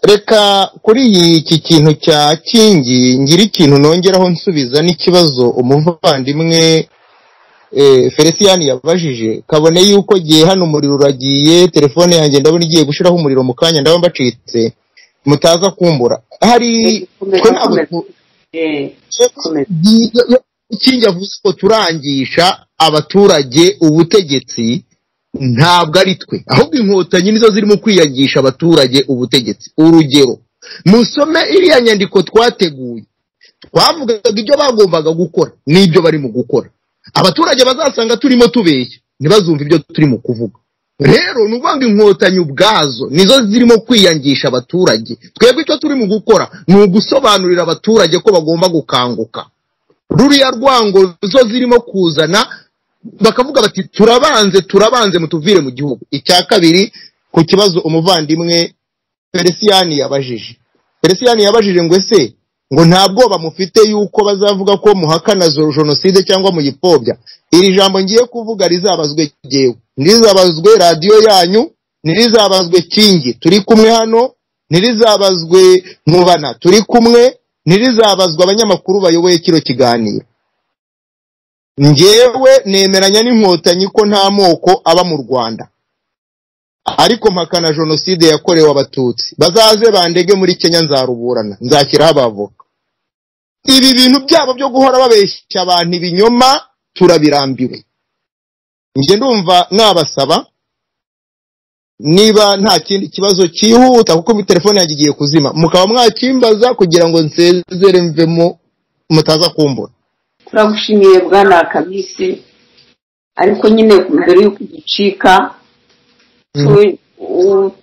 Reka kuri iki kintu cya Kingi ngira ikintu nongeraho nsubiza n'ikibazo umuvandimwe Felicien yabajije kabone yuko giye hano umuriro uragiye telefone yanjye ndabona igiye gushiraho umuriro mu kanya ndaba mbacitse mutaza kumbura hari Kingi avuze ko turangisha abaturage ubutegetsi ntabwo ari twe ahubwo inkotanyi nizo zirimo kwiyagisha abaturage ubutegetsi. Urugero musome iriya nyandiko twateguye twavugaga ibyo bagombaga gukora n'ibyo bari mu gukora, abaturage bazasanga turimo tubeshya ntibazumva ibyo turimo kuvuga. Rero nubanga inkotanyi ubwazo nizo zirimo kwiyangisha abaturage, twebwe icyo turi mu gukora ni ugusobanurira abaturage ko bagomba gukanguka. Ruriya rwango zo zirimo kuzana bakavuga bati turabanze mutuvire mu gihugu. Icya kabiri ku kibazo umuvandimwe Felicien yabajije ngo ese ngo ntabwo bamufite yuko bazavuga ko muhakana jenoside cyangwa muyipfobya. Iri jambo ngiye kuvuga rizabazwe jewe, nizabazwe radio yanyu, nirizabazwe Kingi turi kumwe hano, nirizabazwe Nkubana turi kumwe, nirizabazwa abanyamakuru bayoboye kiro kiganiro. Ngewe nemeranya n'inkotanyi ko nta moko aba mu Rwanda, ariko mpakana jenoside yakorewe abatutsi. Bazaze bandege muri Kenya nzaruburana, nzakiraho abavoka. Ibi bintu byabo byo guhora babeshya abantu ibinyoma turabirambiwe. Nje ndumva nabasaba niba nta kindi kibazo cyihuta kuko telefone yanjye igiye kuzima mukaba mwakimbaza kugira ngo nsezere mvemo mutaza kumbura. Turagushimiye bwana Kamisi, ariko nyine mbere yuko igicika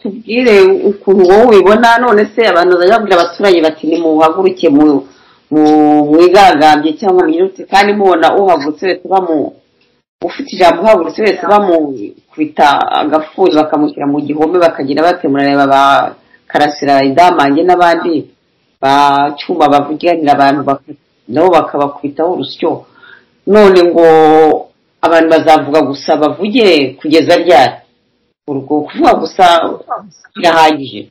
tubwire ukuntu wowe ubibona. None se abantu bazabwira abaturage bati ni muhaguruke mu mwigagambye cyangwa mwirutse, kandi mubona uhagurutse wese ufite ijambo uhagurutse wese bamukubita agafuni bakamushyira mu gihome bakagira batemurareba ba Karasira Idamange n'abandi ba Cyuma bavuganira abantu nabo bakabakubitaho urusyo. None ngo abantu bazavuga gusa bavuge kugeza ryari? Urwo kuvuga gusa birahagije.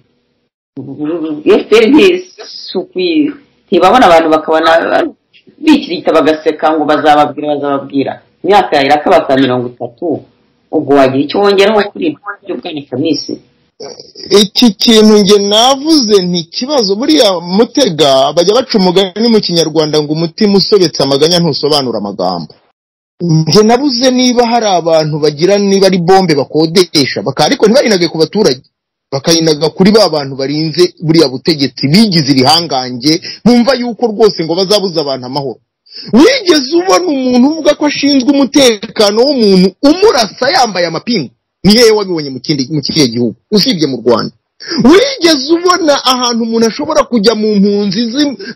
Ntibabona abantu bakabona bikirita bagaseka ngo bazababwira imyaka irakabasa 30. Ubwo wagira icyo wongeraho kuri ibyo bwana Kamisi? Iki kintu nge navuze nti kibazo buriya mutega bajya baca umugani mu Kinyarwanda ngo umutima usobetse amaganya ntusobanura amagambo. Nge nabuze niba hari abantu bagira niba ari bombe bakodesha ariko ntibarinage ku baturage, bakayinaga kuri ba bantu barinze buriya butegetsi bigize ibihangange bumva yuko rwose ngo bazabuza abantu amahoro. Wigeze ubona umuntu uvuga ko ashinzwe umutekano w'umuntu umurasa yambaye amapingu? Ni hehe wabibonye mu kihe gihugu usibye mu Rwanda? Wigeze ubona ahantu umuntu ashobora kujya mu mpunzi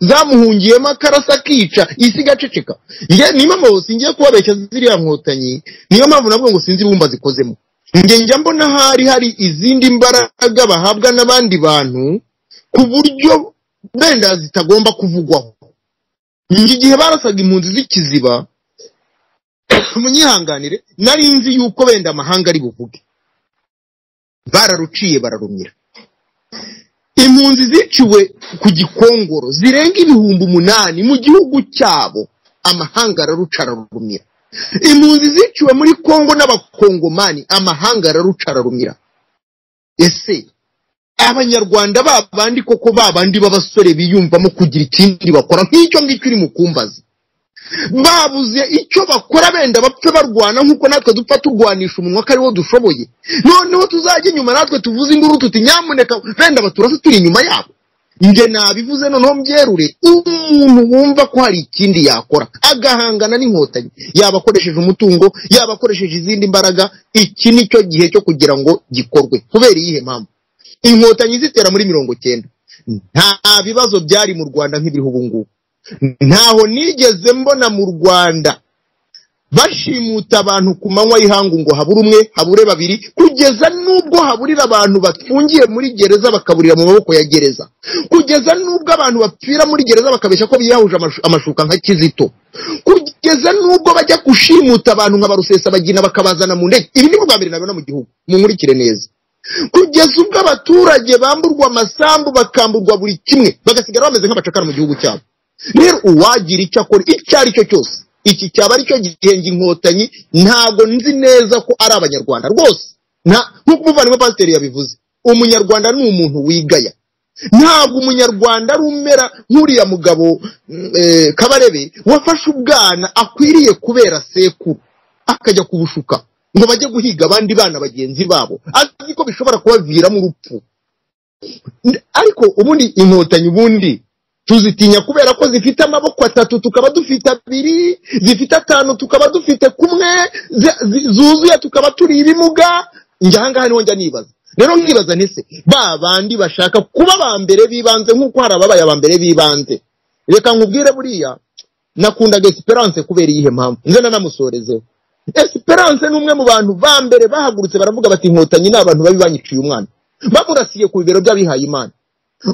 zamuhungiyemo akarasa akica isi gaceceka? Niyo mpamvu singiye kubabeshya ziriya nkotanyi, niyo mpamvu navuga ngo sinzi ibumba zikozemo. Njya mbona hari izindi mbaraga bahabwa n'abandi bantu ku buryo benda zitagomba kuvugwaho. Igihe barasaga impunzi z'ikiziba munyihanganire nari nzi yuko benda amahanga ari buvuge, bararuciye bararumira. Impunzi ziciwe ku Gikongoro zirenga 8,000 mu gihugu cyabo, amahanga araruca ararumira. Impunzi ziciwe muri Kongo n'abakongomani, amahanga araruca ararumira. Ese abanyarwanda babandi koko babandi b'abasore biyumvamo kugira ikindi bakora nk'icyo ngicyo uri mukumbaza, babuze icyo bakora benda bapfe barwana nkuko natwe dupfa turwanisha umunwa ko ariwo dushoboye. Noneho tuzajya inyuma natwe tuvuze induru tuti nyamuneka benda baturase turi inyuma yabo. Nge nabivuze noneho mbyerure, umuntu wumva ko hari ikindi yakora agahangana n'inkotanyi, yabakoresheje umutungo, yabakoresheje izindi mbaraga, iki nicyo gihe cyo kugira ngo gikorwe. Kubera iyihe mpamvu inkotanyi zitera muri 90 nta bibazo byari mu Rwanda nk'ibiriho ubu ngubu. Ntaho nigeze mbona mu Rwanda bashimuta abantu ku manywa y'ihangu ngo habura umwe habure babiri, kugeza nubwo haburira abantu bafungiye muri gereza bakaburira mu maboko ya gereza, kugeza nubwo abantu bapfira muri gereza bakabeshya ko biyahuje amashuka nka Kizito, kugeza nubwo bajya gushimuta abantu nka Barusesa bagina bakabazana mu ndege. Ibi ni bwa mbere nabona mu gihugu, munkurikire neza. kugeza ubwo abaturage bamburwa amasambu bakamburwa buri kimwe bagasigara bameze nk'abacakara mu gihugu cyabo. Rero uwagira icyo akora icyo ari cyo cyose, iki cyaba ari cyo gihenga Inkotanyi, ntabwo nzi neza ko ari abanyarwanda rwose. Nk'uko umuvandimwe pasiteri yabivuze, umunyarwanda ni umuntu wigaya. Ntabwo umunyarwanda ari umera nk'uriya mugabo Kabarebe wafashe ubwana akwiriye kubera sekuru akajya kubushuka ngo bajye guhiga abandi bana bagenzi babo, azi ko bishobora kubaviramo urupfu. Ariko ubundi Inkotanyi ubundi tuzitinya kubera ko zifite amaboko 3 tukaba dufite 2, zifite 5 tukaba dufite kumwe, zuzuye tukaba turi ibimuga. Njyanga hano njya nibaza. Rero nkibaza nese bandi bashaka kuba bambere bibanze nk'uko hari ababaye abambere bibanze. Reka nkubwire buriya nakundaga Esperance kubera iyihe mpamvu, nze namusorezeho. Esperance numwe mu bantu bambere bahagurutse baravuga bati Inkotanyi n'abantu babi banyiciye umwana, bamurasiye ku bibero by'abihaye Imana.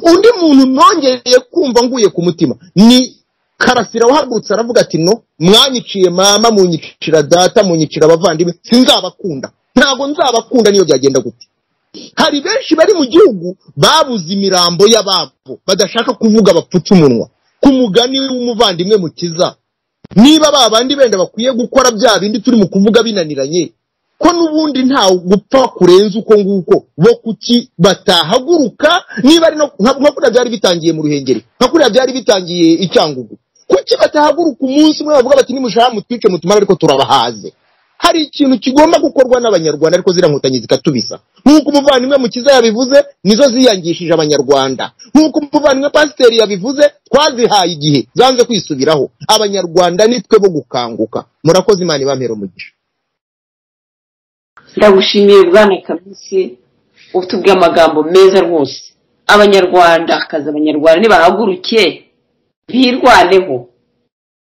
Undi muntu nongeye kumva nguye ku mutima ni Karasira wahagurutse aravuga ati no, mwanyiciye mama, munyicira data, munyicira abavandimwe, sinzabakunda, ntago nzabakunda niyo byagenda gute. Hari benshi bari mu gihugu babuze imirambo y'ababo badashaka kuvuga bapfutse umunwa. Ku mugani w'umuvandimwe Mukiza, niba babandi benda bakwiye gukora bya bindi turi mu kuvuga binaniranye, ko nubundi nta gupfa kurenza uko nguko, bo kuki batahaguruka? Niba ari nka kuri byari bitangiye mu Ruhengeri, nka kuri byari bitangiye Icyangugu, kuki batahaguruka umunsi umwe bavuga bati nimushaka mutwice mutumara ariko turabahaze? Hari ikintu kigomba gukorwa n'abanyarwanda ariko zira Nkotanyi zikatubisa. Nk'uko umuvandimwe Mukiza yabivuze, nizo ziyangishije abanyarwanda. Nk'uko umuvandimwe pasiteri yabivuze, twazihaye igihe zanze kwisubiraho. Abanyarwanda nitwe bo gukanguka. Murakoze, Imana ibampere umugisha. Ndagushimiye Bwana Kamisi, utubwiye amagambo meza rwose. Abanyarwanda akaza abanyarwanda nibahaguruke birwaneho,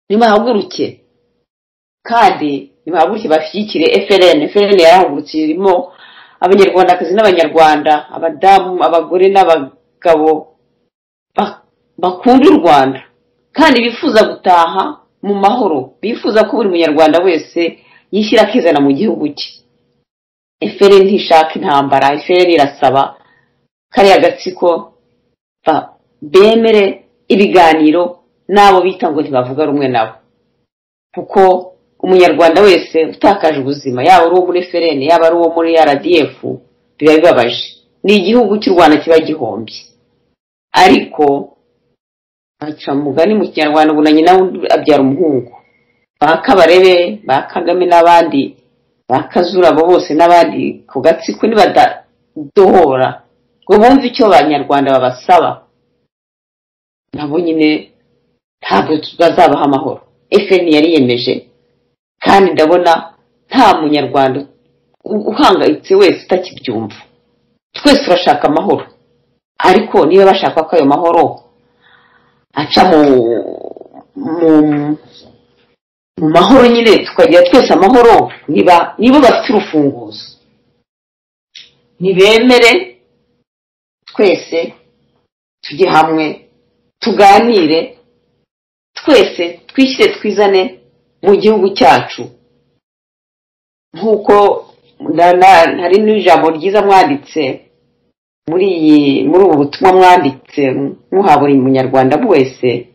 nibahaguruke kandi nibahaguruke bashyigikire FLN yarahagurutse irimo abanyarwandakazi n'abanyarwanda, abadamu, abagore n'abagabo bakunda u Rwanda kandi bifuza gutaha mu mahoro, bifuza ko buri munyarwanda wese yishyira akizana mu gihugu cye. FLN ntishaka intambara, FLN irasaba kariya gatsiko bemere ibiganiro n'abo bita ngo ntibavuga rumwe nabo, kuko umunyarwanda wese utakaje ubuzima, yaba ari uwo muri FLN yaba ari uwo muri RDF, biba bibabaje. Ni igihugu cy'u Rwanda kiba gihombye. Ariko aca mugani mu Kinyarwanda ubunanye nawe abyara umuhungu. Bakabarebe, Bakagame n'abandi, Bakazura abo bose n'abandi ku gatsiko nibadadohora ngo bumve icyo abanyarwanda babasaba, nabo nyine ntabwo tuzabaha amahoro. FLN yariyemeje kandi ndabona nta munyarwanda uhangayitse wese utakibyumva. Twese turashaka amahoro, ariko niba bashaka ko ayo mahoro aca mu mahoro nyine tukagira twese amahoro, niba bafite urufunguzo nibemere twese tujye hamwe tuganire, twese twishyire twizane mu gihugu cyacu. Nkuko hari n'ijambo ryiza mwanditse muri ubu butumwa mwanditse muha buri munyarwanda wese,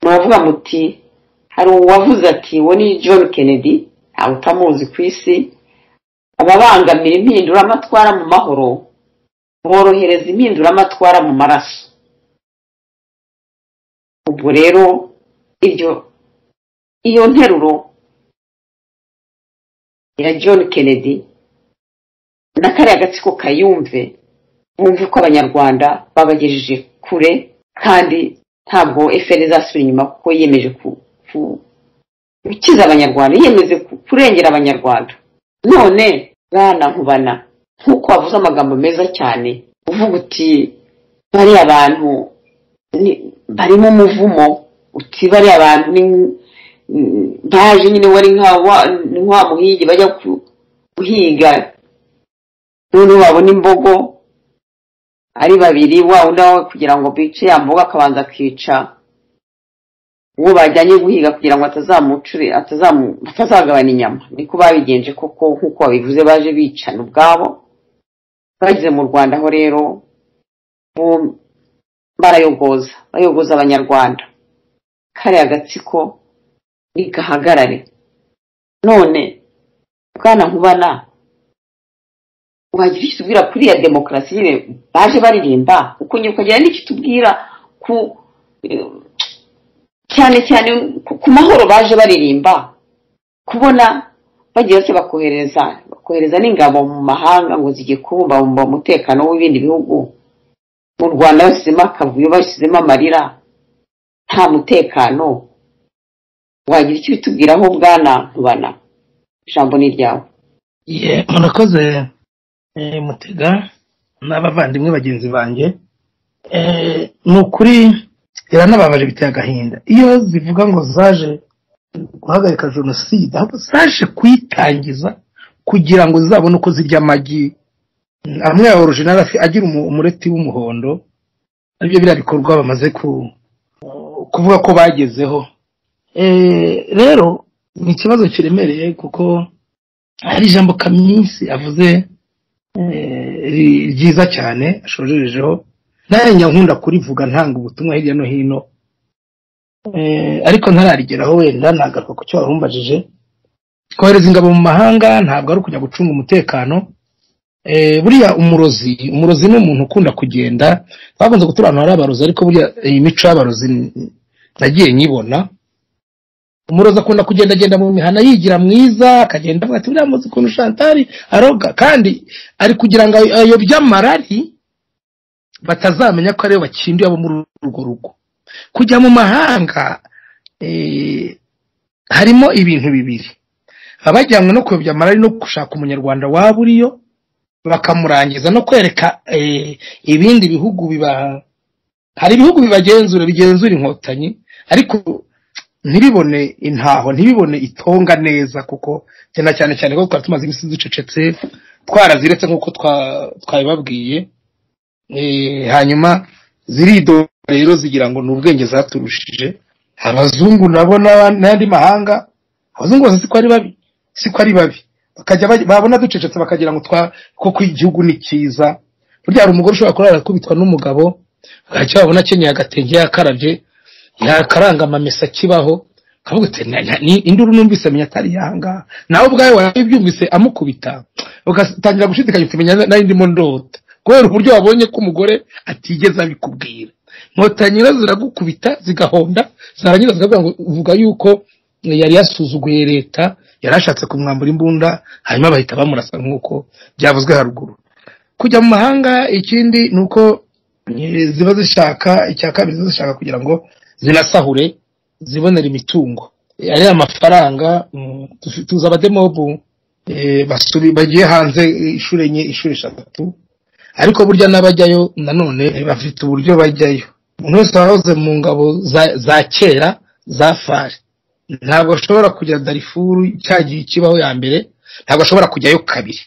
muravuga muti hari uwavuze ati wo ni John Kennedy, ntawe utamuzi ku isi, ababangamira impinduramatwara mu mahoro borohereza impinduramatwara mu maraso. Ubwo rero iyo nteruro ya John Kennedy na kariya gatsiko kayumve, bumve ko abanyarwanda babagejeje kure kandi ntabwo FLN izasubira inyuma, kuko yiyemeje gukiza abanyarwanda, yiyemeze kurengera abanyarwanda. None Bwana Nkubana, nkuko wavuze amagambo meza cyane uvuga uti bari abantu barimo umuvumo, uti bari abantu baje nyine wari nka muhigi bajya guhiga, none wabona imbogo ari babiri, wa undi kugira ngo bice ya mboga akabanza akica uwo bajyanye guhiga kugira ngo atazagabana inyama. Niko babigenje koko, nkuko babivuze, baje bicana ubwabo. bageze mu Rwanda ho rero bayogoza abanyarwanda kare agatsiko igahagarare. None bwana Nkubana wagira icyo tubwira kuri ya demokarasi nyine baje baririmba uko nyuko ukagira n'icyo tubwira ku cyane cyane ku mahoro baje baririmba kubona bagiye bose bakohereza n'ingabo mu mahanga ngo zijye kubumba umutekano w'ibindi bihugu. Mu Rwanda basizemo akavuyo, basizemo amarira, nta mutekano. Wagira icyo bitubwiraho bwana Nkubana? Ijambo ni ryawe. Murakoze Mutega n'abavandimwe bagenzi banjye. Ni ukuri iranababaje biteye agahinda iyo zivuga ngo zaje guhagarika jenoside, ahubwo zaje kuyitangiza kugira ngo zizabone uko zirya amagi amwe ya original agira umureti w'umuhondo. Aribyo bira bikorwa bamaze kuvuga ko bagezeho. Rero ni ikibazo kiremereye kuko hari ijambo Kaminsi avuze ryiza cyane ashojejeho, naye nyankunda kurivuga ntanga ubutumwa hirya no hino, ariko ntararigeraho wenda nagaruka ku cyo warumbajije. Kohereza ingabo mu mahanga ntabwo ari kujya gucunga umutekano. Buriya umurozi ni umuntu ukunda kugenda, bakunze guturana hari abarozi, ariko buriya iyi mico y'abarozi nagiye nyibona. Umurozi akunda kugenda mu mihana yigira mwiza, akagenda avuga ati buriya muzi ukuntu Chantal aroga, kandi ari kugira ngo ayobye amarari batazamenya ko ariyo bakinduye abo muri urwo rugo. Kujya mu mahanga harimo ibintu bibiri: abajyanywe no kuyobya amarari no gushaka umunyarwanda waba uriyo bakamurangiza no kwereka ibindi bihugu hari ibihugu bigenzura inkotanyi, ariko ntibibone intaho, ntibibone itonga neza, kuko cyane ko twari tumaze imisi ducecetse twaraziretse nk'uko twabibabwiye. Hanyuma zirido rero zigira ngo n'ubwenge zaturushije. Abazungu nabo n'andi mahanga, abazungu bose siko ari babi, bakajya babona ducecetse bakagira ngo koko igihugu ni cyiza. Burya hari umugore ushobora kurara kubitwa n'umugabo, bakajya babona akenyeye agatenge yakaravye yakaranga amamesa kibaho, kavuga ati induru numvise menya atari yanga, nawe ubwawe warabyumvise amukubita, ugatangira gushidikanya utimenya nari ndimo ndota, kubera uburyo wabonye ko umugore atigeze abikubwira. Inkotanyi ziragukubita zigahonda, zarangiza zikavuga ngo uvuga yuko yari yasuzuguye leta, yarashatse kumwambura imbunda, hanyuma bahita bamurasa nk'uko byavuzwe haruguru. Kujya mu mahanga ikindi nuko ziba zishaka, icya kabiri zishaka kugira ngo zinasahure zibonera imitungo ari amafaranga. Tuza abademobu bagiye hanze inshuro 3, ariko burya n'abajyayo nanone bafite uburyo bajyayo. Umuntu wese wahoze mu ngabo za kera za FARC ntabwo ashobora kujya Darifuru cyagiye kibaho ya mbere, ntabwo ashobora kujyayo kabiri,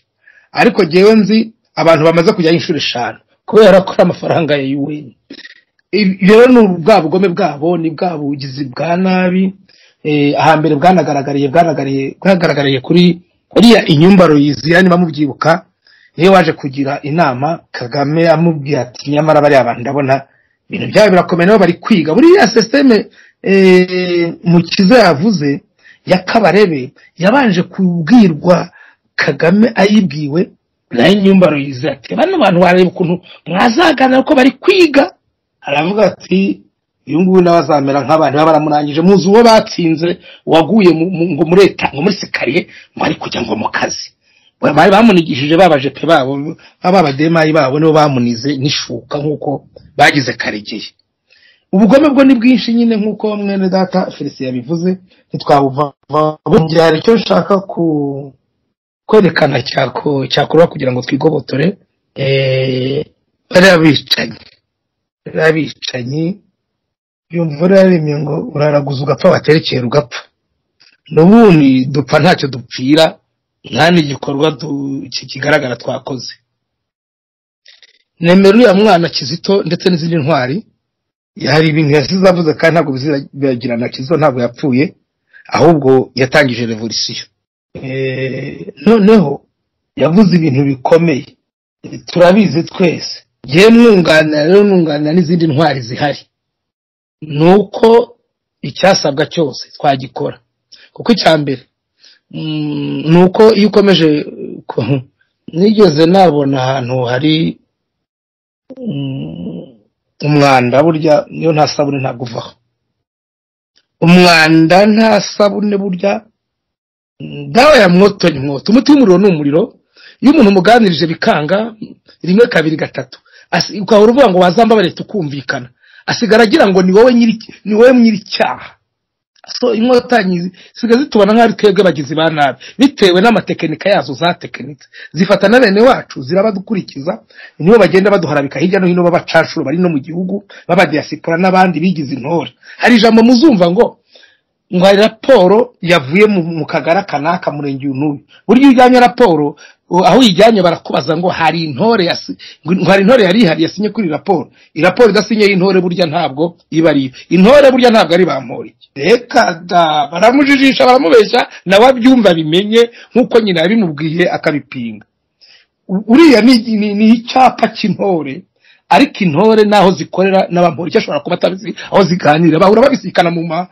ariko jewe nzi abantu bamaze kujyayo inshuro 5 kubera ko amafaranga ya UN. Rero n'ubwa bugome bwabo ni bwa bugizi bwa nabi. Ahambere bwagaragariye kuri uriya Inyumbaro Yizira, niba mubyibuka, niyo waje kugira inama Kagame amubwira ati nyamara bari abantu ndabona ibintu byabo birakomeye, nabo bari kwiga. Buriya systeme Mukiza yavuze ya Kabarebe yabanje kubwirwa Kagame ayibwiwe na Inyumbaro Yizira ati bano bantu bareba ukuntu mwazagana ko bari kwiga. Aravuga ati uyu nguyu n'abazamera nk'abantu baramurangije, muzi uwo batsinze waguye ngo muri leta ngo muri sekariye ngo ari kujya ngo mu kazi. Bari bamunigishije babaje pe babo abademayi babo nibo bamunize nishuka nk'uko bagize Karegeye. Ubugome bwo ni bwinshi nyine nk'uko mwene data Felicien yabivuze, ntitwabuva. Byari icyo nshaka kwerekana cyakorwa kugira ngo twigobotore. Barabicanyi yumvura yarimye ngo uraraguza ugapfa waterekera ugapfa. N'ubundi dupfa ntacyo dupfira, nta n'igikorwa kigaragara twakoze. Nemera uriya mwana Kizito ndetse n'izindi ntwari, hari ibintu yasize avuze kandi ntabwo bizibagirana. Kizito ntabwo yapfuye, ahubwo yatangije revolution. Noneho yavuze ibintu bikomeye, turabizi twese. Ngiye mwunganira rero nunganira n'izindi ntwari zihari, nuko icyasabwa cyose twagikora. Kuko icyambere nuko iyo ukomeje nigeze nabona ahantu hari umwanda, burya niyo nta sabune ntabwo uvaho. Umwanda nta sabune burya dawa ya mwoto ni mwoto. Umuti w'umuriro ni umuriro. Iyo umuntu umuganirije bikanga rimwe kabiri gatatu, ukahora uvuga ngo wazambabare tukumvikana, asigara agira ngo ni wowe nyiri cyaha. So inkotanyi sigaze tubana nk'ari twebwe bagizi ba nabi, bitewe n'amatekinika yazo zatekinitse. Zifata na bene wacu zirabadukurikiza, nibo bagenda baduharabika hirya no hino, babacashuro bari no mu gihugu, baba diaspora n'abandi bigize intore. Hari ijambo muzumva ngo hari raporo yavuye mu kagara kanaka murenge uyu. Buryo ujyanye raporo aho uyijyanye barakubaza ngo hari intore yari ihari yasinye kuri raporo. Raporo idasinye y'intore burya ntabwo iba ari intore, burya ntabwo ari bampori. Reka da baramujijisha baramubeshya nawe abyumva bimenye nkuko nyina yabimubwiye akabipinga. Uriya ni icyapa cy'intore, ariko intore naho zikorera n'abampori cyashobora kuba atabizi aho ziganira, bahura babisikana mu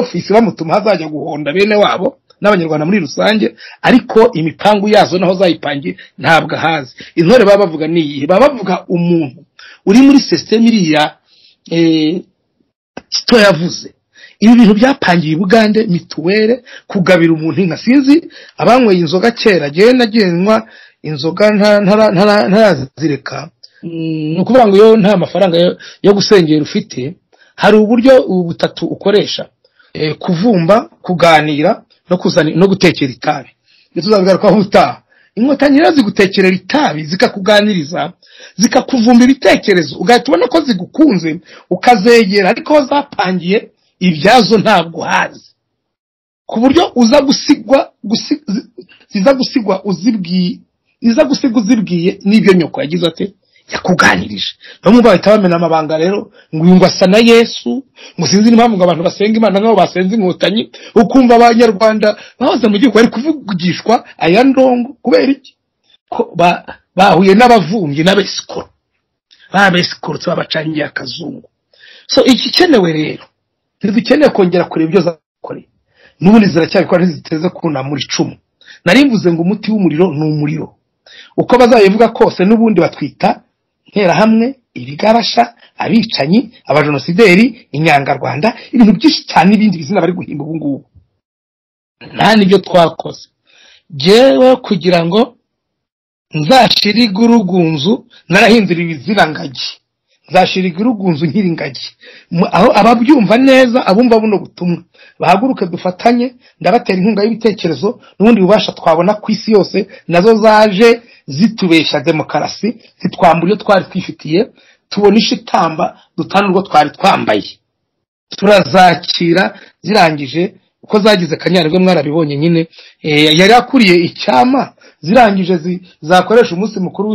ofisi bamutuma hazajya guhonda bene wabo n'abanyarwanda muri rusange, ariko imipangu yazo naho zayipangiye ntabwo hazi. Intore baba bavuga niyi, baba bavuga umuntu uri muri system iriya Kito yavuze. Ibi bintu byapangiye Bugande mituwere kugabira umuntu inka. Sinzi abanyweye inzoga kera, je nagenwa inzoga ntarazireka. Nukuvuga ngo yo nta mafaranga yo gusengera ufite, hari uburyo butatu ukoresha: kuvumba, kuganira no gutekera itabi. Tuzabigaruka aho utaha. Inkotanyi rero zigutekerera itabi, zikakuganiriza, zikakuvumba ibitekerezo, ugahita ubona ko zigukunze ukazegera, ariko zapangiye ibyazo ntabwo hazi, ku buryo ziza gusigwa uzibwiye n'ibyo nyoko yagize ate yakuganirije. Bamwe bahita bamena amabanga rero ngo uyu ngo asa na Yesu, ngo sinzi n'impamvu ngo abantu basenga Imana nk'abo basenze inkotanyi, ukumva abanyarwanda bahoze mu gihugu bari kuvugishwa aya ndongo. Kubera iki? Ko bahuye n'abavumbyi n'abesikoro, babesikoro babacangiye akazungu. So iki kenewe rero, ntidukeneye kongera kureba ibyo zakoreye, n'ubundi ziracyabikora ntiziteze kuna muri icumu. Narimvuze ngo umuti w'umuriro ni umuriro, uko bazayivuga kose n'ubundi batwita ntera hamwe, ibigarasha, abicanyi, abajenosideri, inyangarwanda, ibintu byinshi cyane ibindi bizina bari guhimba ubu ngubu. Nta nibyo twakoze. Jewe kugira ngo nzashiriga urugunzu narahindura ibizira ngagi, nzashiriga urugunzu nkiri ngagi. Aho ababyumva neza, abumva buno butumwa bahaguruke dufatanye, ndabatera inkunga y'ibitekerezo n'ubundi bubasha twabona ku isi yose nazo zaje zitubesha demokarasi, zitwambura iyo twari twifitiye, tubonisha itamba dutana urwo twari twambaye. Turazakira zirangije uko zagize Kanyarwe mwarabibonye nyine, yari akuriye icyama, zirangije zakoresha umunsi mukuru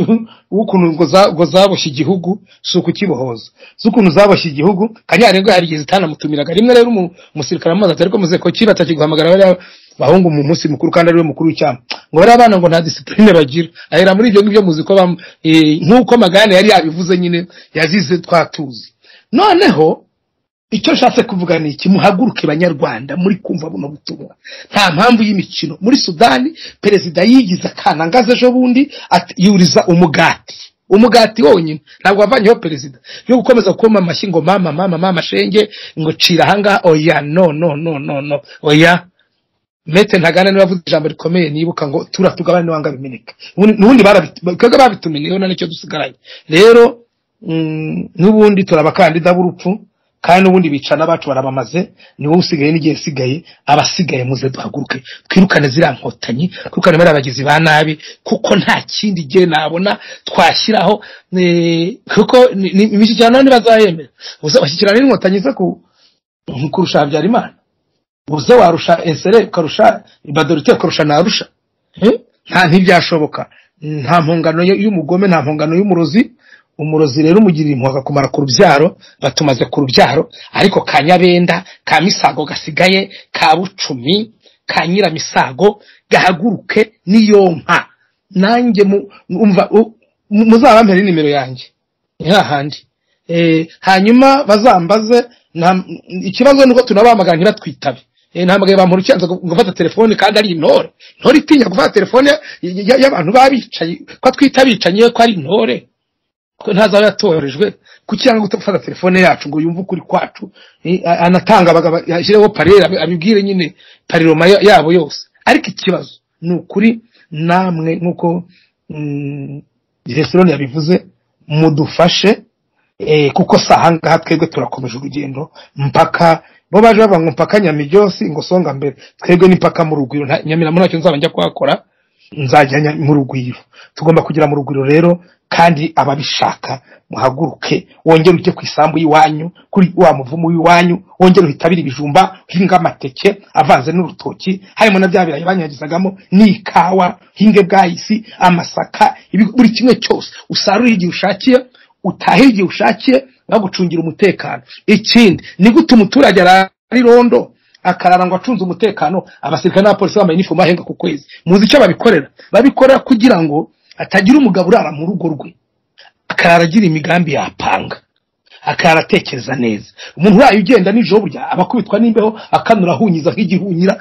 w'ukuntu ngo zaboshye igihugu, suko kibohoza z'ukuntu zaboshye igihugu. Kanyarwe yarigeze itanamutumiraga rimwe rero umusirikare amaze atari ko muze ko kibatakiguhamagara bari bahungu mu munsi mukuru, kandi ari we mukuru w'icyama, ngo bari abana ngo nta discipline bagira. Ahera muri ibyo ngibyo muzi ko nkuko Magane yari yabivuze nyine yazize twatuzi. Noneho icyo nshatse kuvuga ni iki: muhaguruke banyarwanda muri kumva buno butumwa. Nta mpamvu y'imikino. Muri Sudani perezida yigize akana ngaze ejo bundi yuriza umugati wonyine, ntabwo wavanyeho perezida yo gukomeza gukoma amashyi ngo mama shenge ngo cira hanga. Oya, no oya. Mete Ntaganda niwe wavuze ijambo rikomeye nibuka ngo turatugabane n'wanga bimeneka. Nubundi bakaga babitumenyeho na nicyo dusigaranye. Rero nubundi turabakandida b'urupfu, kandi nubundi bicana bacu barabamaze. Ni wowe usigaye n'igihe sigaye, abasigaye muze duhaguruke twirukane zira nkotanyi, twirukane bari abagizi ba nabi, kuko nta kindi gihe nabona twashyiraho. Kuko imishyikirano ntibazayemera. Bashyikirana n'inkotanyi ze kurusha Habyarimana, uze warusha Ensere ukarusha Badorite ukarusha Narusha. Ntibyashoboka. Nta mpongano y'umugome, nta mpongano y'umurozi. Umurozi rero umugirira impuhwe kumara ku rubyaro, batumaze ku rubyaro. Ariko ka Nyabenda, ka Misago gasigaye, ka Bucumi, ka Nyiramisago gahaguruke niyo nka. Nanjye umva muzabampere nimero yanjye hahandi hanyuma bazambaze ikibazo nuko tunabamagana ntibatwitabe ntamagaye bampura icyanza gufata telefone kandi ari intore itinya gufata telefone y'abantu babicaye ko twitabicanye ko ari intore ko ntazaba yatorejwe kucyanga gufata telefone yacu ngo yumve ukuri kwacu anatanga yashyireho parere abibwire nyine pariroma yabo yose ariko ikibazo ni ukuri namwe nkuko Jesironi yabivuze mudufashe kuko sahangaha twebwe turakomeje urugendo mpaka bo baje bava ngo mpaka Nyamijosi ngo songa mbere twebwe ni mpaka mu Rugwiro Nyamiramo nacyo nzaba njya kuhakora nzajya mu Rugwiro tugomba kugira mu Rugwiro rero kandi ababishaka muhaguruke wongere ujye ku isambu yiwanyu kuri wa muvumu wiwanyu wongere uhitabira ibijumba hinga amateke avanze n'urutoki harimo na byabiraye banyagizagamo n'ikawa hinge bwayisi amasaka buri kimwe cyose usarura igihe ushakiye utahe igihe ushakiye bagucungira umutekano ikindi ni gute umuturage ari rondo akarara ngo acunze umutekano abasirikare n'abapolisi bambaye uniform ahenga ku kwezi muzi icyo babikorera kugira ngo atagira umugabo urara mu rugo rwe akararagira imigambi yapanga akaratekereza neza umuntu uraye ugenda nijoro burya abakubitwa n'imbeho akanura ahunyiza nk'igihunyira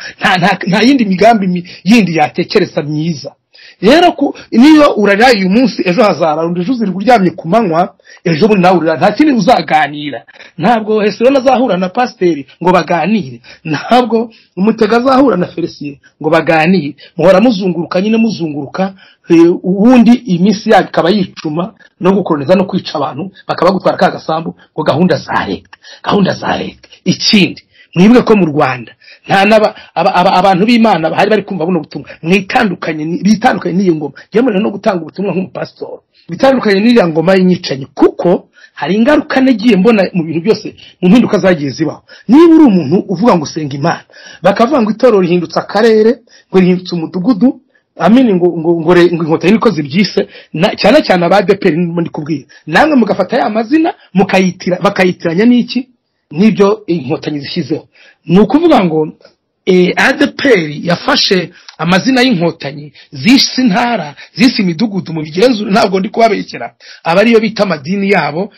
nta yindi migambi yindi yatekereza myiza rero niyo uraraye uyu munsi ejo hazararunda ejo uziri kuryamye ku manywa ejo muri nawe urara nta kindi uzaganira ntabwo Hesironi azahura na pasiteri ngo baganire ntabwo Umutega azahura na Felicien ngo baganire muhora muzunguruka nyine muzunguruka ubundi iminsi yabo ikaba yicuma no gukoroniza no kwica abantu bakabagutwara ka gasambu ngo gahunda za leta ikindi mwibwe ko mu Rwanda nta abantu b'Imana bahari bari kumva buno butumwa bitandukanye n'iyo ngoma yemerewe no gutanga ubutumwa nk'umupastor bitandukanye n'iriya ngoma y'inyicanye kuko hari ingaruka nagiye mbona mu bintu byose mu mpinduka zagiye zibaho niba uri umuntu uvuga ngo usenga Imana bakavuga ngo itorero rihindutse akarere ngo rihindutse umudugudu amini ngo inkotanyi niko zibyise cyane cyane abadeperi ndi kubwira namwe mugafata ya mazina bakayitiranya n'iki nibyo inkotanyi zishyizeho ni ukuvuga ngo ADPR yafashe amazina y'inkotanyi zisi ntara zisi imidugudu mu bigenzura ntabwo ndi kubabekera abariyo bita amadini yabo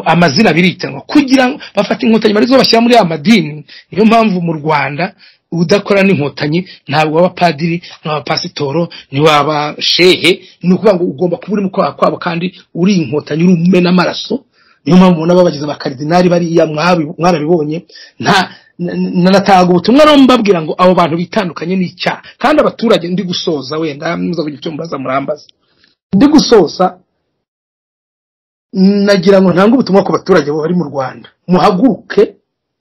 amazina biritanwa kugira ngo bafate inkotanyi barizo bashyira muri amadini niyo mpamvu mu Rwanda udakora n'inkotanyi ntabwo abapadiri n'abapasitoro ni waba shehe ni ukuvuga ngo ugomba kuba uri mu kwabo kandi uri inkotanyi uri umena amaraso niyo mpamvu ubona babagize abakardinali bariya mwarabibonye nataga ubutumwa no mbabwira ngo abo bantu bitandukanye n'icyaha kandi abaturage ndi gusoza wenda muza kugira icyo mbaza murambaza ndi gusoza nagira ngo ntange ubutumwa ku baturage bari mu Rwanda muhaguruke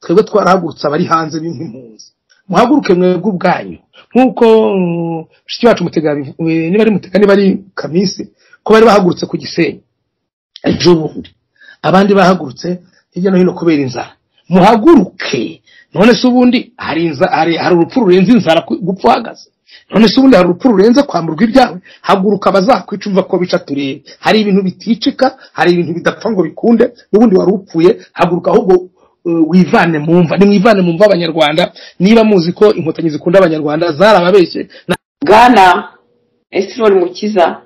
twebwe twarahagurutse abari hanze b'impunzi muhaguruke mwebwe ubwanyu nkuko shiti wacu Mutega niba ari Mutega niba ari Kamisi ko bari bahagurutse ku Gisenyi ejo bundi abandi bahagurutse hirya no hino kubera inzara muhaguruke none se ubundi hari urupfu rurenze inzara gupfa uhagaze none se ubundi hari urupfu rurenze kwamburwa ibyawe haguruka bazakwica umva ko bica turebe hari ibintu biticika hari ibintu bidapfa ngo bikunde n'ubundi wari upfuye haguruka ahubwo wivane mumva nimwivane mumva abanyarwanda niba muzi ko inkotanyi zikunda abanyarwanda zarababeshye Bwana Hesironi Mukiza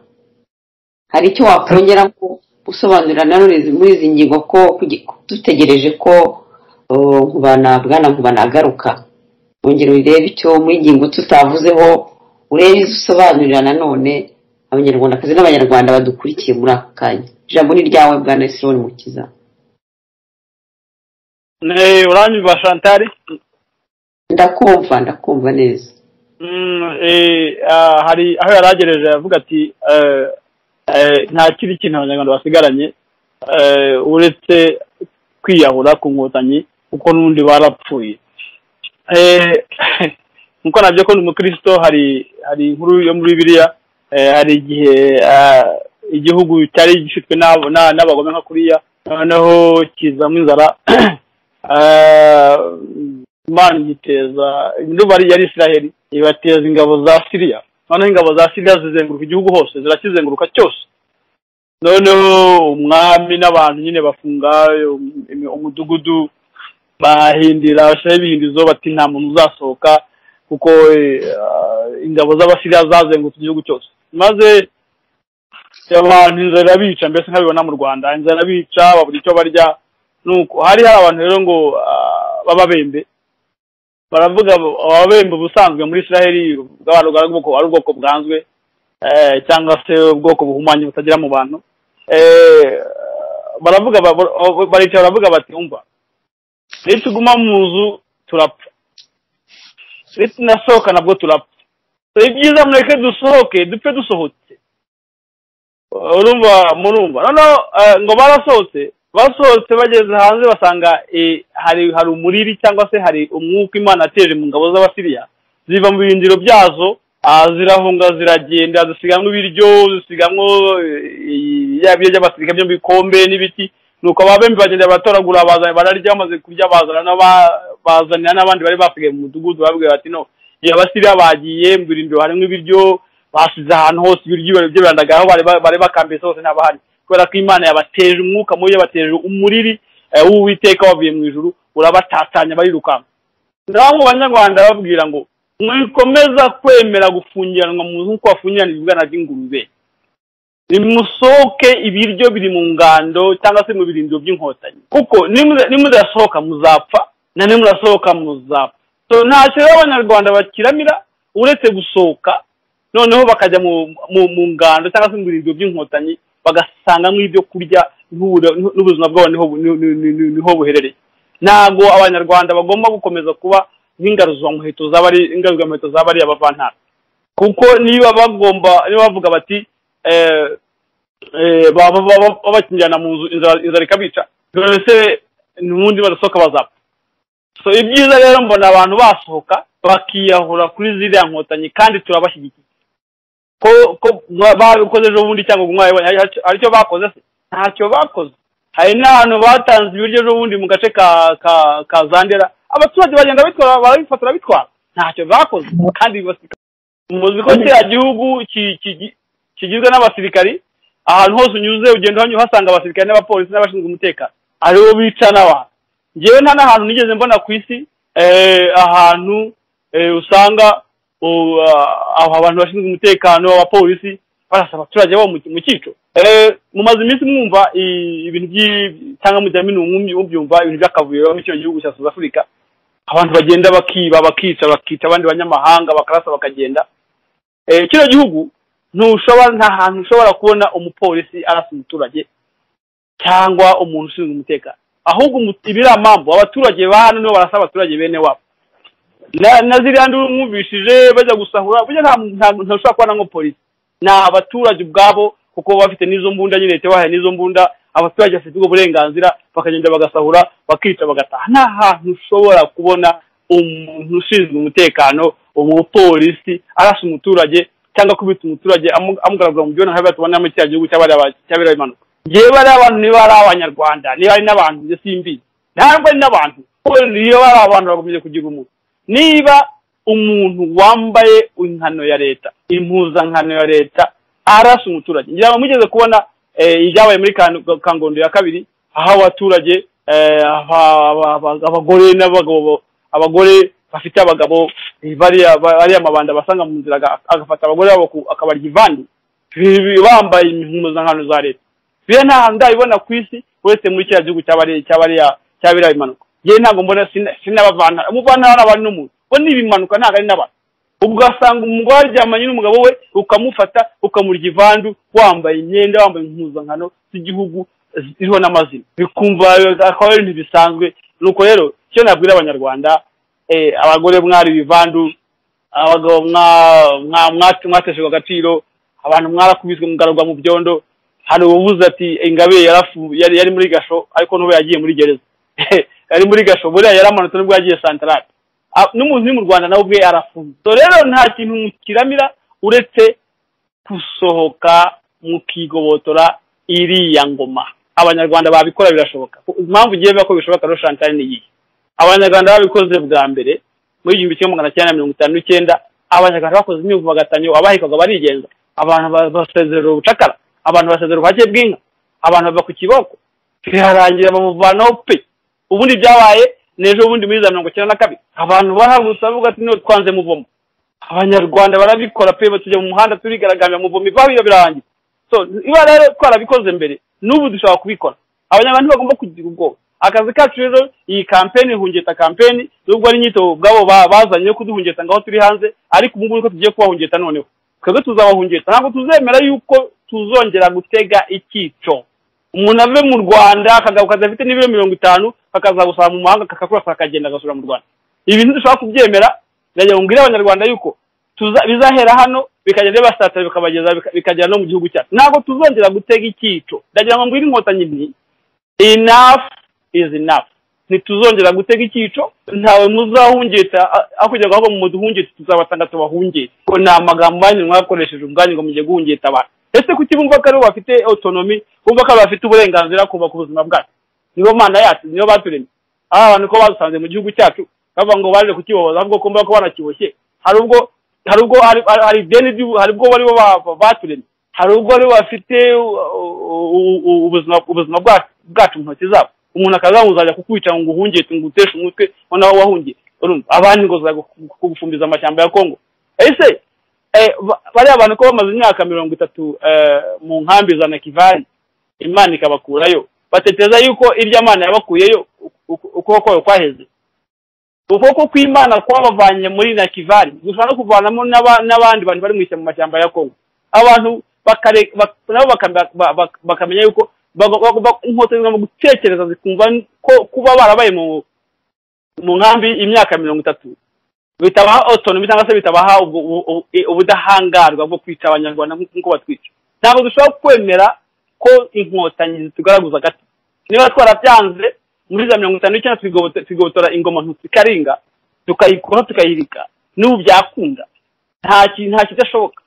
hari icyo wakongera ko usobanurira nanone muri izi ngingo ko dutegereje ko Nkubana agaruka wongera urebe icyo muri ngingo tutavuzeho urebe usobanurira nanone abanyarwandakazi n'abanyarwanda badukurikiye muri aka kanya ijambo ni ryawe Bwana Hesironi Mukiza. Uranyumva Chantal? Ndakumva neza. Hari aho yaragereje avuga ati nta kiri kintu abanyarwanda basigaranye uretse kwiyahura ku nkotanyi kuko n'undi barapfuye. Nkuko nabyo ko n'umukristo hari inkuru yo muri Bibiliya hari igihe igihugu cyari gifitwe n'abagome nka kuriya noneho kizamo inzara Imana giteza ndumva yari Israel ibateza ingabo za Syria noneho ingabo za Syria zizenguruka igihugu hose zirakizenguruka cyose noneho umwami n'abantu nyine bafunga umudugudu bahindira bashaye bihindizo bati nta muntu uzasohoka kuko ingabo z'Abasiriya zazengurutse igihugu cyose maze abantu inzara bica mbese nkabibona mu Rwanda inzara bica babura icyo barya nuko hari abantu rero ngo bababembe baravuga ababembe ubusanzwe muri Israeli bw'abantu ari ubwoko bwanzwe cyangwa se ubwoko buhumanye butagira mu bantu baravuga barica baravuga bati umva nituguma mu nzu turapfa nasohoka nabwo turapfa ibyiza mureke dusohoke dupfe dusohotse murumva noneho ngo basohotse bageze hanze basanga hari umuriri cyangwa se hari umwuka Imana ateje mu ngabo z'Abasiriya ziva mu birindiro byazo zirahunga ziragenda zisigamwe ibiryo zisigamwe yabyo by'abasirikare byo bikombe n'ibiti nuko ababembe bagenda batoragura bararya bamaze kurya bazanira n'abandi bari basigaye mu mudugudu babwiye bati no Abasiriya bagiye mu birindiro harimo ibiryo basize ahantu hose ibiryo birandagaho bari bakambese hose ntabahari kubera ko Imana yabateje umwuka mubi yabateje umuriri w'Uwiteka wavuye mu ijuru urabatatanya barirukanka ndaho Abanyarwanda babwira ngo mwikomeza kwemera gufungiranwa mu nzu uko wafungirana ibibwana by'ingurube nimusohoke ibiryo biri mu ngando cyangwa se mu birindiro by'inkotanyi kuko nimudasohoka muzapfa na nimurasohoka muzapfa so ntacyo Abanyarwanda bakiramira uretse gusohoka noneho bakajya mu ngando cyangwa se mu birindiro by'inkotanyi bagasangamo ibyo kurya n'ubuzima bwabo niho buherereye ntabwo Abanyarwanda bagomba gukomeza kuba nk'ingaruzwamuheto z'abari abavantara kuko niba bavuga bati babakingirana mu nzu inzara ikabica se n'ubundi badasohoka bazapfa so ibyiza rero mbona abantu basohoka bakiyahura kuri ziriya nkotanyi kandi turabashyigikiye ko babikoze ejo bundi cyangwa mwabibonye aricyo bakoze se ntacyo bakoze hari n'ahantu batanze ibiryo ejo bundi mu gace ka Zandera abaturage bagenda barabifatira bitwara ntacyo bakoze kandi muzi ko kiriya gihugu kigizwe n'abasirikari ahantu hose unyuze ugenda uhasanga abasirikari n'abapolisi n'abashinzwe umutekano aribo bica n'abantu njyewe nta n'ahantu nigeze mbona ku isi ahantu usanga abantu bashinzwe umutekano abapolisi barasa abaturage bo mu cyico mumaze iminsi mwumva ibintu cyangwa mujyamini mubyumva ibintu by'akavuyo mu kino gihugu cya South Africa abantu bagenda bakica abandi banyamahanga bakarasa bakagenda kino gihugu nta hantu ushobora kubona umupolisi arasa umuturage cyangwa umuntu ushinzwe umutekano ahubwo ibiramambo abaturage ba hano nibo barasa abaturage bene wabo na ziriya nduru mwumvishije bajya gusahura burya ntushobora kubona nko polisi ni abaturage ubwabo kuko bafite n'izo mbunda nyine leta bahaye n'izo mbunda abaturage bafite ubwo burenganzira bakagenda bagasahura bakica bagataha nta hantu ushobora kubona umuntu ushinzwe umutekano umupolisi arasa umuturage cyangwa kubita umuturage amugaragura mu byona nk'aho tubona mu cya gihugu cyabera impanuka ngewe bari abantu niba ari Abanyarwanda niba ari n'abantu njye simbizi ntabwo ari n'abantu niba ari abantu bagomeje kugira umuntu niba umuntu wambaye inkano ya leta impuzankano ya leta arasa umuturage ngira ngo mugeze kubona ibyabaye muri Kangondo ya kabiri aho abaturage abagore n'abagabo abagore bafite abagabo bari amabanda basanga mu nzira agafata abagore babo akabarya ivandi bambaye impuzankano za leta biye nta hantu ndabibona ku isi uretse muri kiriya gihugu cyabera impanuka yewe ntabwo mbona sinabavana umuvana n'abantu n'umuntu bo n'ibimanuka ntabwo ari n'abantu ubwo asanga umugore aryamanye n'umugabo we ukamufata ukamurya ivandu wambaye imyenda wambaye impuzankano z'igihugu ziriho n'amazina bikumva akaba ari ibintu bisanzwe nuko rero icyo nabwira Abanyarwanda abagore mwari ibivandu abagabo mwateshejwe agaciro abantu mwarakubiswe mugarurwa mu byondo hari ubuvuze ati Ingabire yari muri gasho ariko n'ubu yagiye muri gereza yari muri gasho buriya yaramanutse n'ubwo yagiye santarari n'umuntu mu Rwanda nawe ubwe arafunze so rero nta kintu mukiramira uretse gusohoka mukigobotora iriya ngoma Abanyarwanda babikora birashoboka impamvu ugiye ko bishoboka rero Chantal ni iyi Abanyarwanda babikoze bwa mbere muri 1959 Abanyarwanda bakoze imyivugatanyo abahikaga barigenza abantu basezerera ubucakara abantu basezerera ubwake bw'inka abantu bava ku kiboko birarangira bamuvanaho pe ubundi byabaye nejo bundi muri 1992 abantu bahagutse bavuga ati no twanze muvomo Abanyarwanda barabikora pe batujya mu muhanda turigaragambya muvomo ivaho birarangira so iba rero twarabikoze mbere n'ubu dushobora kubikora abanyarwanda bagomba kugira ubwoba akazi kacu rero iyi campaign hungeta campaign nubwo ari nyito bwabo bazanye kuduhungeta ngaho turi hanze ariko ubu ngubu tugiye kubahungeta noneho twebwe tuzabahungeta ntabwo tuzemera yuko tuzongera gutega ikico umuntu ave mu Rwanda akagaruka afite n'ibiro 50 akaza gusaba mu mahanga kakakura akagenda agasura mu Rwanda ibintu dushobora kubyemera ndagira ngo abanyarwanda yuko bizahera hano bikagenda basatira bikabageza bikagera no mu gihugu cyacu ntabwo tuzongera gutega ikico ndagira ngo mbwire inkotanyi ni enough is enough ntituzongera gutega ikico ntawe muzahungeta akujya ngo mu muduhungete tuzabatanga tubahungete ko nta magambo banyu mwakoresheje ubwanyu ngo mujye guhungeta abantu ese kuki bumva ko ari bafite autonomy bumva ko bafite uburenganzira kuba ku buzima bwacu nibo mana yacu niyo baturemye abantu ko basanze mu gihugu cyacu bava ngo baje kukibohoza ahubwo kumva ko banakiboshye hari ubwo hari deni hari ubwo bari baturemye hari ubwo bari bafite ubuzima bwacu mu ntoki zabo umuntu akazamuzajya kukwica ngo uhungete ngo uteshe umutwe nawe wahungiye abandi ngo zaga kugufumbiza amashyamba ya Kongo ese bari abantu ko bamaze imyaka 30 mu nkambi za Nakivari Imana ikabakurayo bateteza yuko irya Mana yabakuyeyo ukoko kwaheze ukoko kw'Imana kwabavanye muri Nakivari gushaka kuvanamo n'abandi bantu bari mu mashyamba ya Kongo abantu bakamenya yuko inkotanyi mu gutekereza zikumva ko kuba barabaye mu nkambi imyaka 30 bitabaha autonomy cyangwa se bitabaha ubudahangarwa bwo kwica abanyarwanda nk'uko batwica ntabwo dushobora kwemera ko inkotanyi zitugaragaza gati niba twarabyanze muri za 59 twigobotora ingoma ntuzikaringa tukayikora tukayirika n'ubu byakunda nta kidashoboka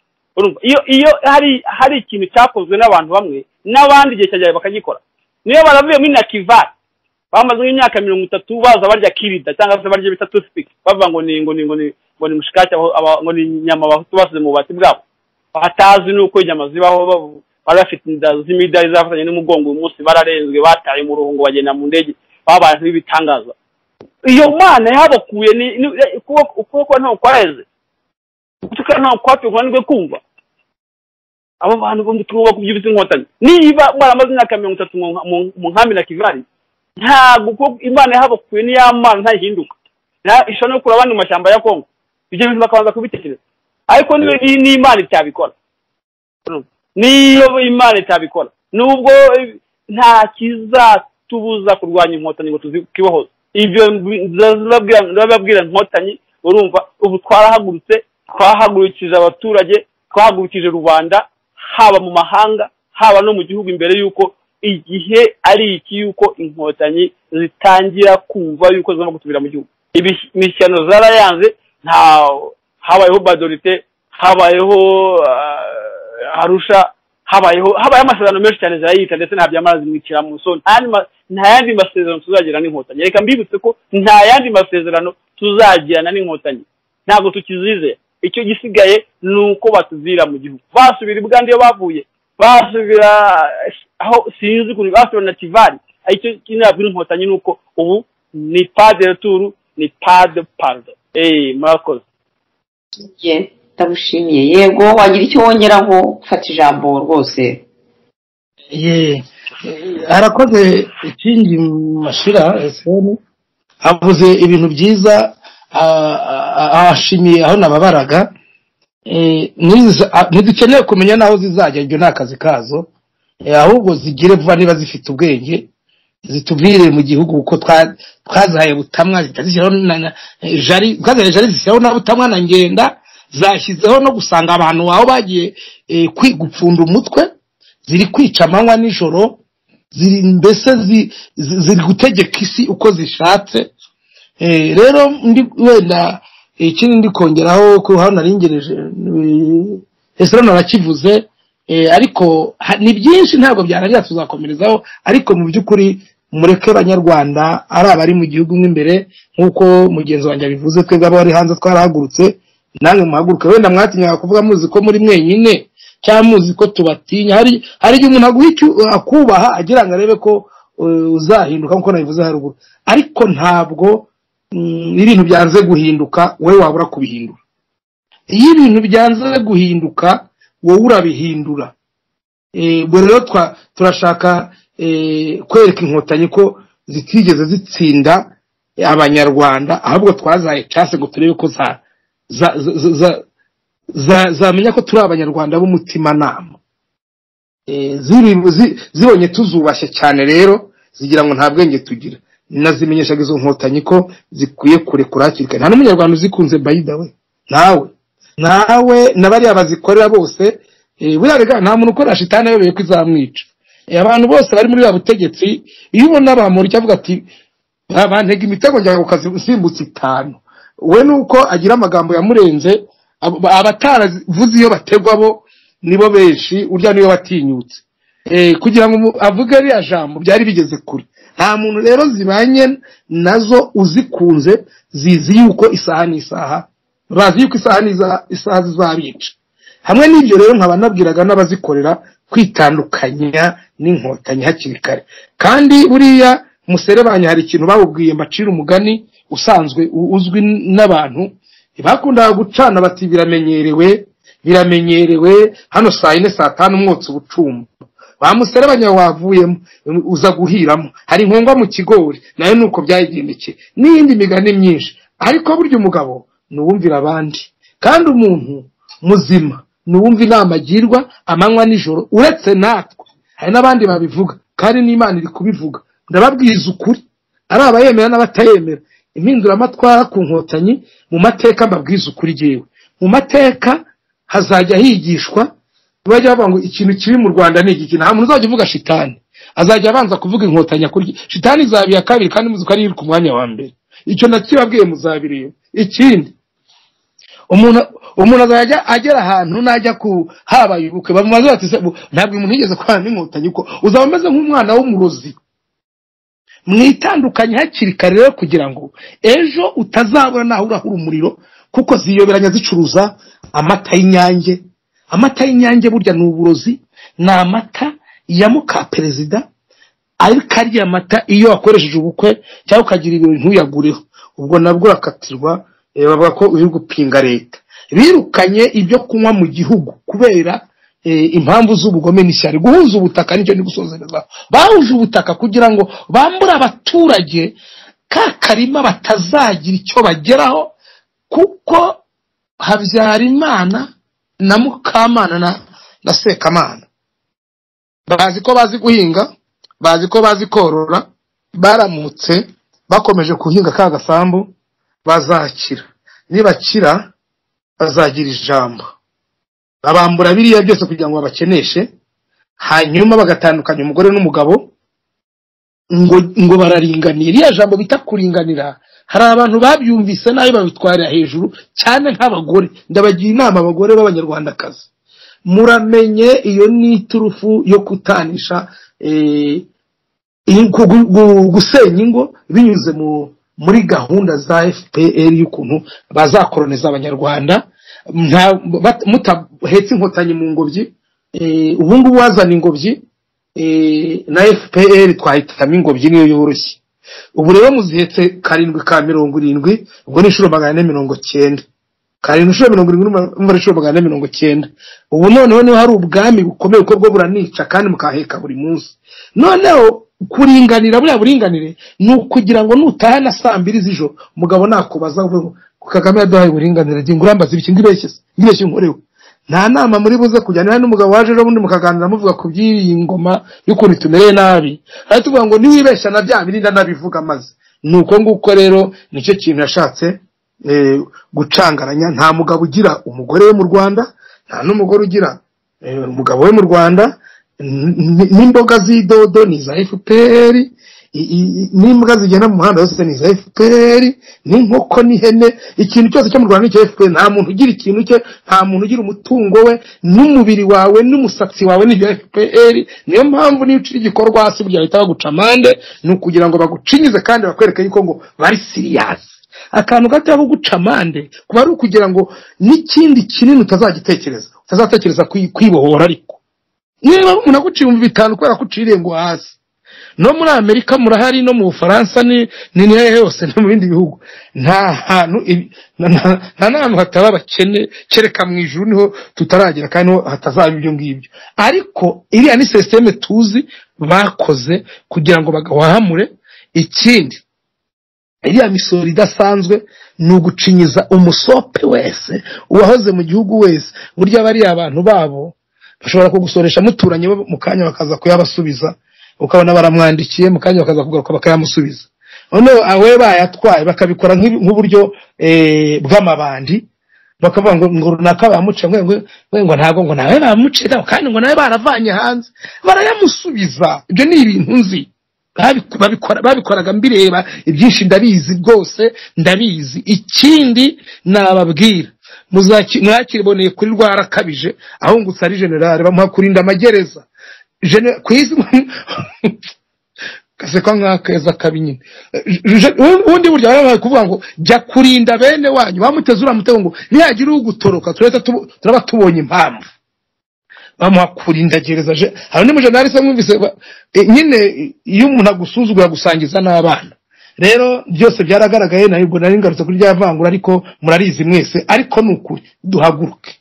iyo hari ikintu cyakozwe n'abantu bamwe n'abandi gihe cyajyaye bakagikora niyo baravuye muri Nakivari bamaze imyaka 30 baza barya kirida cyangwa se barya bitatu speak bava ngo ni mushikake ngo ni nyama bahutu basize mu bati bwabo batazi nuko inyama zibaho barafite inda z'imidari zafatanye n'umugongo umunsi bararenzwe bataye mu ruhungo bagenda mu ndege babantu bibitangaza iyo Mana yabakuye ni ukuboko nta kwareze kutuka nta kwatugwanwe kumva abo bantu bo mutuba kubyibisa inkotanyi niba baramaze imyaka 30 mu nkambi na Kivari ntabwo Imana yabakuye ni y'Amana ntahinduka ishano no kurabana mu mashyamba ya Kongo ibyo bintu bakabanza kubitekereza ariko ni Imana itabikora niyo Imana itabikora nubwo nta kizatubuza kurwanya inkotanyi ngo tuzikibohoza ibyo zababwira inkotanyi urumva ubu twahagurukije abaturage twahagurukije rubanda haba mu mahanga haba no mu gihugu imbere yuko igihe ari iki yuko inkotanyi zitangira kumva yuko zigomba gutubira mu gihugu imishyano zarayanze habayeho badorite habayeho Arusha habaye amasezerano menshi cyane zayita ndetse nta byamarazi mwicira mu so nta yandi masezerano tuzagirana n'inkotanyi reka mbibutse ko nta yandi masezerano tuzagirana n'inkotanyi ntabwo tukizize icyo gisigaye nuko batuzira mu gihugu basubira ibwandi yo bavuye basubira aho sinzi kuri basubira na Kivari icyo kinabwira inkotanyi nuko ubu ni pas de retour ni pas de pardon murakoze ndabushimiye yego wagira icyo wongeraho gufata ijambo rwose harakoze ikindi mashira esoni avuze ibintu byiza ashimiye aho nababaraga ntidukeneye kumenya naho zizajya ibyo nakazi kazo ahubwo zigire vuba niba zifite ubwenge zitubwire mu gihugu uko twazaye butamwa zitazishyiraho jari zishyiraho na butamwa na ngenda zashyizeho no gusanga abantu aho bagiye gupfunda umutwe ziri kwica amanywa nijoro mbese ziri gutegeka isi uko zishatse rero wenda ikindi ndi kongeraho ko hano naringereje ese narakivuze ariko ni byinshi ntabwo byarangira tuzakomerezaho ariko mu by'ukuri mureke abanyarwanda ari abari mu gihugu nk'imbere nk'uko mugenzi wanjye abivuze twebwe abo bari hanze twarahagurutse namwe muhaguruke wenda mwatinyaga kuvuga muzi ko muri mwenyine cyangwa muzi ko tubatinya hari igihe umuntu aguha akubaha agira ngo arebe ko uzahinduka nk'uko nabivuze haruguru ariko ntabwo ibintu byanze guhinduka wowe wabura kubihindura iyo ibintu byanze guhinduka wowe urabihindura ubwo rero turashaka kwereka inkotanyi ko zitigeze zitsinda abanyarwanda, ahubwo twazaye case ngo turebe ko zamenya ko turi abanyarwanda b'umutima nama. Zibonye tuzubashye cyane rero zigira ngo nta bwenge tugira, nazimenyeshaga izo nkotanyi ko zikwiye kurekura hakiri kare. Nta n'umunyarwanda uzikunze by the way, nawe nabariya bazikorera bose buriya nta muntu ukora shitani ayoboye ko izamwica. Abantu bose bari muri butegetsi iyo ubona bamuri cyavuga ati bantega imitego njya gusimbutsa 5, we nuko agira amagambo yamurenze, abataravuze iyo bategwa bo nibo benshi, urya niyo batinyutse kugira ngo avuge ari jambo byari bigeze kure. Nta muntu rero zibanye nazo uzikunze zizi yuko isaha n'isaha, bazi yuko isaha zizabica. Hamwe n'ibyo rero nkaba nabwiraga n'abazikorera kwitandukanya n'inkotanyi hakiri kare. Kandi buriya muserebanya hari ikintu bawubwiye mbacira umugani usanzwe uzwi n'abantu, bakundaga gucana bati biramenyerewe hano saa 4 saa 5 umwotsi ubucumba, bamuserebanya wavuyemo uza guhiramo, hari inkongwa mu kigori nayo nuko byayigendekeye, n'indi migani myinshi. Ariko burya umugabo nuwumvira abandi, kandi umuntu muzima nuwumva inama agirwa amanywa nijoro, uretse natwe hari n'abandi babivuga kandi n'Imana iri kubivuga. Ndababwiza ukuri, ari abayemera n'abatayemera, impindura amatwara ku nkotanyi mu mateka mbabwiza ukuri jewe. Mu mateka hazajya higishwa, bajya bavuga ngo ikintu kiri mu Rwanda ni iki. Nta muntu uzajya uvuga shitani, azajya abanza kuvuga inkotanyi kuri shitani zabiya kabiri, kandi muzi ko ari ku mwanya wa mbere. Icyo nakibabwiye muzabireba. Ikindi umuntu azajya agera ahantu najya ku habaye ubukwe bamubaza bati ntabwo umuntu yigeze kwana n'inkotanyi ko uzaba umeze nk'umwana w'umurozi. Mwitandukanye hakiri kare rero kugira ngo ejo utazabura naho urahura umuriro, kuko ziyoberanya zicuruza amata y'Inyange. Amata y'Inyange burya ni uburozi, ni amata ya muka perezida, ariko ari amata iyo wakoresheje ubukwe cyangwa ukagira ibintu ntuyagureho, ubwo nabwo rakatirwa. Bavuga ko uri gupinga leta. Birukanye ibyo kunywa mu gihugu kubera impamvu z'ubugome n'ishyari. Guhuza ubutaka nicyo ni gusozereza, bahuje ubutaka kugira ngo bambura abaturage karima batazagira icyo bageraho, kuko Habyarimana na Mukamana na Sekamana bazi ko bazi guhinga, bazi ko bazi korora, baramutse bakomeje kuhinga ka gasambu bazakira. Nibakira bazagira ijambo, babambura biriya byose kugira ngo babakeneshe, hanyuma bagatandukanya umugore n'umugabo ngo bararinganira. Iriya jambo bita kuringanira hari abantu babyumvise nayo babitwarira hejuru cyane nk'abagore. Ndabagira inama abagore b'abanyarwandakazi, muramenye iyo ni iturufu yo kutanisha gusenya ingo binyuze muri gahunda za FPR y'ukuntu bazakoloniza abanyarwanda. Mutahetse inkotanyi mu ngobyi, ubu ngubu wazana ingobyi na FPR twahitamo ingobyi niyo yoroshye. Ubu rero muzihetse 7 ka 70, ubwo ni inshuro 490. 7 inshuro 70 umva inshuro 490. Ubu noneho niho hari ubwami bukomeye uko bwo buranica kandi mukaheka buri munsi. Noneho kuringanira buriya buringanire ni ukugira ngo nutaha na saa 2 z'ijoro umugabo nakubaza ngo Kagame yaduhaye uburinganire ngingurambaza ibiki ngibeshye nkorewe. Nta nama muri buze kujyana n'umugabo waje ejo bundi mukaganira muvuga ku by'iyi ngoma y'ukuntu tumereye nabi, ari tuvuga ngo niwibeshya na bya birinda nabivuga maze. Nuko nguko rero nicyo kintu yashatse gucangaranya. Nta mugabo ugira umugore we mu Rwanda, nta n'umugore ugira umugabo we mu Rwanda. N'imboga z'idodo ni za FPR, n'imbwa zigenda mu muhanda zose ni za FPR, n'inkoko n'ihene, ikintu cyose cyo mu Rwanda ni cya FPR. Nta muntu ugira ikintu cye, nta muntu ugira umutungo we, n'umubiri wawe n'umusatsi wawe ni bya FPR. Niyo mpamvu niyo ucira igikorwa hasi burya bahita baguca amande, ni ukugira ngo bagucinyize kandi bakwereke yuko ngo bari serious. Akantu gato ko guca amande kuba ari ukugira ngo n'ikindi kinini utazatekereza kwibohora. Ariko niba umuntu aguciye mu 5 kubera ko uciriye ngo hasi, no muri Amerika murahari, no mu Bufaransa ni hose, no mu bindi bihugu. Nta hantu hataba abakene, kereka mu ijuru niho tutaragera kandi hatazaba ibyo ngibyo. Ariko iriya ni systeme tuzi bakoze kugira ngo bagawahamure. Ikindi, iriya misoro idasanzwe ni ugucinyiza umusope wese uwahoze mu gihugu wese. Burya bari abantu babo bashobora kugusoresha muturanye mu kanya bakaza kuyabasubiza, ukabona baramwandikiye mu kanya bakaza kugaruka bakayamusubiza. Noneho awe bayatwaye bakabikora nk'uburyo bw'amabandi, bakavuga ngo runaka bamuce ngo ntago ngo nawe bamuce kandi ngo nawe baravanye hanze barayamusubiza. Ibyo ni ibintu nzi babikoraga mbireba, ibyinshi ndabizi rwose ndabizi. Ikindi nababwira, mwakiriboneye kuri Rwarakabije aho ngutse ari general bamuha kurinda amagereza kwizi kaseka nk'akeza kabinyine. Ubundi buryo barabaye kuvuga ngo jya kurinda bene wanyu, bamuteze uramutego ngo niyagira ugutoroka turaba tubonye impamvu. Bamuha kurinda gereza. Hari ni mujenali se mwumvise nyine iyo umuntu agusuzugura gusangiza n'abana. Rero byose byaragaragaye, nahibwo nari ngarutse kuri ryavangura, ariko murarizi mwese. Ariko nukuri duhaguruke,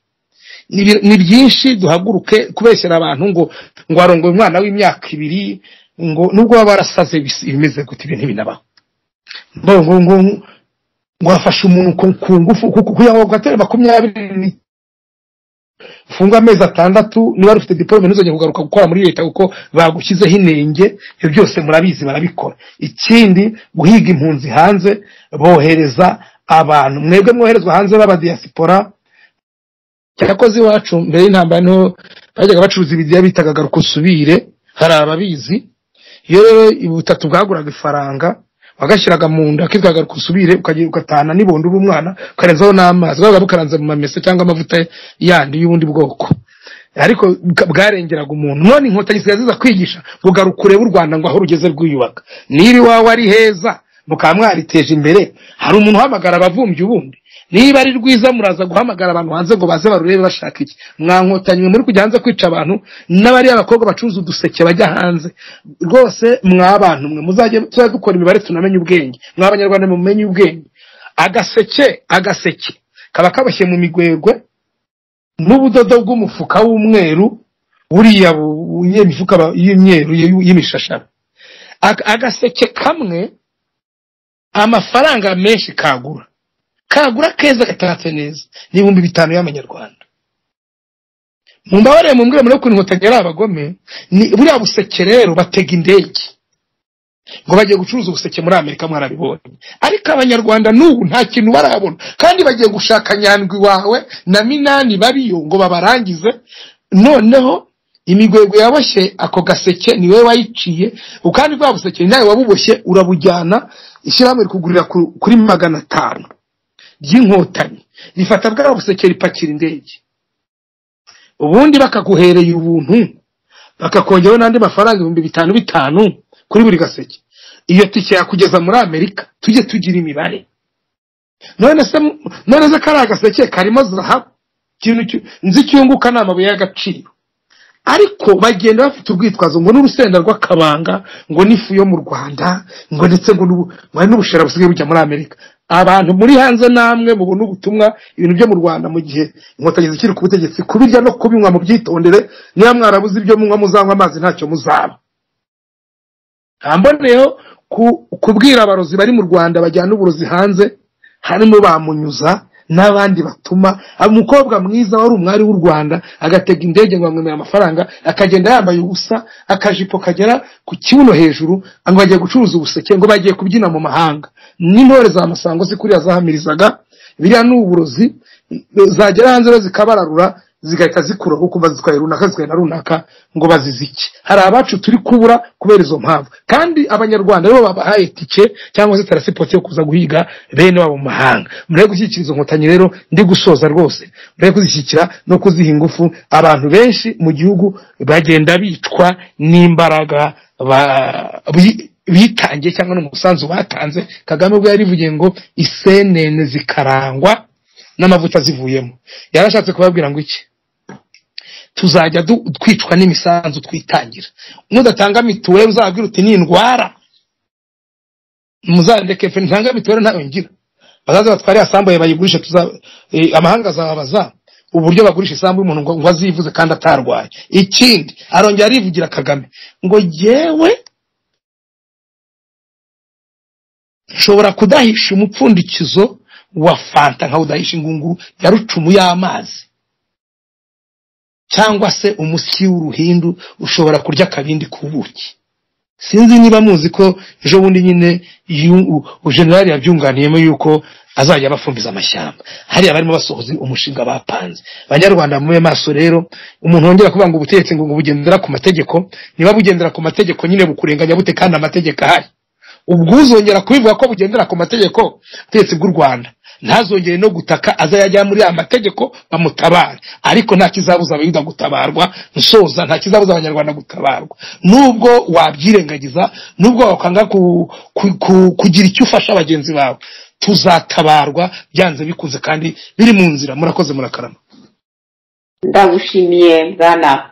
ni byinshi duhaguruke. Kubeshyera abantu ngo arongoye umwana w'imyaka 2 ngo nubwo baba barasaze bimeze gute, ibintu binabaho. Ngo afashe umuntu ku ngufu kuyaho gatera 20 funga amezi 6 niba ufite diplome ntuzongera kugaruka gukora muri leta kuko bagushyizeho inenge. Ibyo byose murabizi barabikora. Ikindi, guhiga impunzi hanze, bohereza abantu. Mwebwe mwoherezwa hanze baba diaspora. Cyakoze iwacu mbere y'intambara no bajyaga bacuruza ibidiya bitaga garuka usubire, hari ababizi. Iyo rero ibutatu bwaguraga ifaranga bagashyiraga mu nda kitwaga kusubire, ukagiye ugatana nibondo umwana ukarenzaho n'amazi, baba bukaranze mu mamese cyangwa amavuta yandi y'ubundi bwoko. Ariko bwarengeraga umuntu. None inkotanyi ziza kwigisha bugaruka ureba u Rwanda ngo aho rugeze rwiyubaka. Niba wawe ari heza mukamwariteje imbere, hari umuntu uhamagara abavumbye ubundi. Niba ari rwiza muraza guhamagara abantu hanze ngo baze barurebe bashaka iki. Mwankotanywe muri kujya hanze kwica abantu, n'abari abakobwa bacuruza uduseke bajya hanze. Rwose mwabantu mwe muzajye dukora imibare tunamenye ubwenge. Mwabanyarwanda mumenye ubwenge. Agaseke kaba kabashye mu migwegwe n'ubudodo bw'umufuka w'umweru, buriya imifuka y'imyeru y'imishashara. Agaseke kamwe amafaranga menshi kagura keza gatatse neza ni 5,000 y'amanyarwanda. Mumbabarire mumbwire muri ko Inkotanyi abagome, ni buriya buseke rero batega indege ngo bagiye gucuruza ubuseke muri Amerika, mwarabibonye. Ariko abanyarwanda n'ubu nta kintu barabona, kandi bagiye gushaka Nyandwi wawe na Minani bariyo ngo babarangize. Noneho imigwego yaboshye ako gaseke niwe wayiciye, ukandi bwa buseke nawe wabuboshye urabujyana ishyirahamwe kugurira kuri 500 y'Inkotanyi. Rifata bwa buseke ripakira indege, ubundi bakaguhereye ubuntu bakakongeraho n'andi mafaranga 5,500 kuri buri gaseke. Iyo tike yakugeza muri Amerika. Tujye tugira imibare. None se kari agaseke karimo zahabu, kintu nzi cyunguka n'amabuye y'agaciro. Ariko bagenda bafite urwitwazo ngo n'urusenda rw'akabanga, ngo n'ifu yo mu Rwanda, ngo ndetse ngo n'ubushera busigaye bujya muri Amerika. Abantu muri hanze namwe mubona ubutumwa ibintu byo mu Rwanda mu gihe Inkotanyi zikiri ku butegetsi, kubirya no kubinywa mu byitondere. Niba mwarabuze ibyo munywa muzanywa amazi ntacyo muzaba. Amboneyo kubwira abarozi bari mu Rwanda bajyana uburozi hanze, harimo bamunyuza n'abandi batuma. Umukobwa mwiza wari umwari w'u Rwanda agatega indege ngo bamwemera amafaranga, akagenda yambaye ubusa, akajipo kagera ku kibuno hejuru, ngo bagiye gucuruza ubuseke, ngo bagiye kubyina mu mahanga. N'intore za Masango zikuriya zahamirizaga biriya n'uburozi, zagera hanze zikabararura zigahita zikura kuko bazitwaye runaka zitwaye na runaka ngo baziziki. Hari abacu turi kubura kubera izo mpamvu, kandi abanyarwanda rero babahaye tike cyangwa se tarasipoti yo kuza guhiga bene wabo mu mahanga. Mure gushyikira izo Nkotanyi rero ndi gusoza rwose, mure kuzishyikira no kuziha ingufu. Abantu benshi mu gihugu bagenda bicwa n'imbaraga bitangiye cyangwa n'umusanzu batanze. Kagame ubwo yarivugiye ngo isenene zikarangwa n'amavuta zivuyemo. Yarashatse kubabwira ngo iki? tuzajya twicwa n'imisanzu twitangira. Mudatanga mituweli uzabwira uti ni indwara muzandeke fe ntanga mituweli ntayo ngira, bazaza batwari asambaye bayigurisha amahanga azababaza uburyo bagurisha isambu y'umuntu ngo azivuze kandi atarwaye. Ikindi arongera arivugira Kagame ngo yewe nshobora kudahisha umupfundikizo wa fanta nka udahisha ingunguru ya rucumu y'amazi, cyangwa se umusyi w'uruhindu ushobora kurya kabindi kubuki. Sinzi niba muzi ko ejo bundi nyine generali yabyunganiyemo yuko azajya bafumbiza amashyamba. Hari abarimo basohoza umushinga bapanze. Banyarwanda mube maso rero, umuntu wongera kuvuga ngo ubutegetsi ngo bugendera ku mategeko, niba bugendera ku mategeko nyine bukurenganya bute kandi amategeko ahari. Ubwuzongera kubivuga ko bugendera ku mategeko ubutegetsi bw'u Rwanda ntazongere no gutaka azayajya muri amategeko bamutabara, ariko nta kizabuza abayuda gutabarwa. Nsoza, nta kizabuza abanyarwanda gutabarwa. Nubwo wabyirengagiza, nubwo wakanga kugira icyo ufasha abagenzi bawe, tuzatabarwa byanze bikunze kandi biri mu nzira. Murakoze, murakarama. Ndagushimiye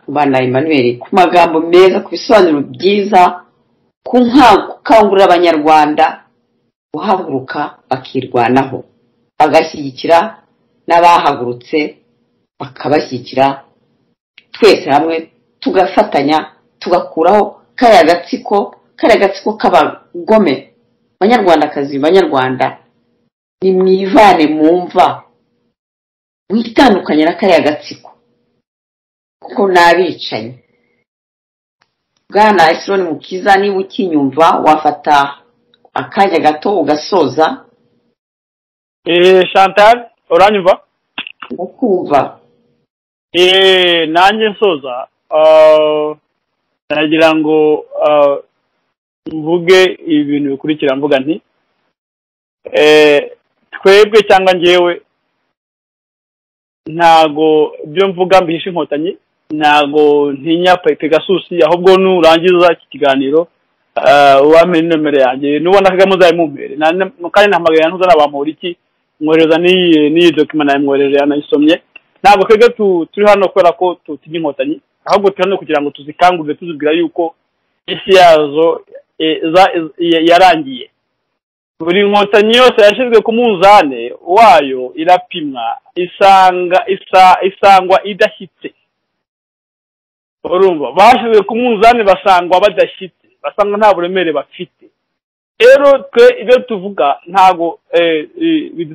bwana Emmanuel ku magambo meza, ku bisobanuro byiza, kukangurira abanyarwanda guhaguruka bakirwanaho, bagashyigikira n'abahagurutse bakabashyigikira, twese hamwe tugafatanya tugakuraho kariya gatsiko k'abagome. Banyarwandakazi, banyarwanda, ni mwivane mumva mwitandukanye na kariya gatsiko kuko nabicaye. Bwana Esron Mukiza, niba ukinyumva wafata akanya gato ugasoza. Chantal, uranyumva? Ndakumva. Nanjye nsoza, nagira ngo mvuge ibintu bikurikira. Mvuga nti twebwe cyangwa njyewe ntago byo mvuga mbihisha Inkotanyi, ntago ntinya Pegasus, ahubwo nurangiza iki kiganiro wampe nomero yanjye, nubona Kagame uzayimumpere kandi nahamagaye ntuza nabampora iki, mwohereza n'iyi document namwohereje yanayisomye. Ntabwo twebwe turi hano kubera ko tutinya Inkotanyi, ahubwo turi hano kugira ngo tuzikangurire, tuzibwira yuko isi yazo yarangiye. Buri Inkotanyi yose yashyizwe ku munzane wayo irapimwa, isangwa idashyitse. Urumva, bashyizwe ku munzane basangwa badashyitse, basanga nta buremere bafite. Rero twe ibyo tuvuga ntago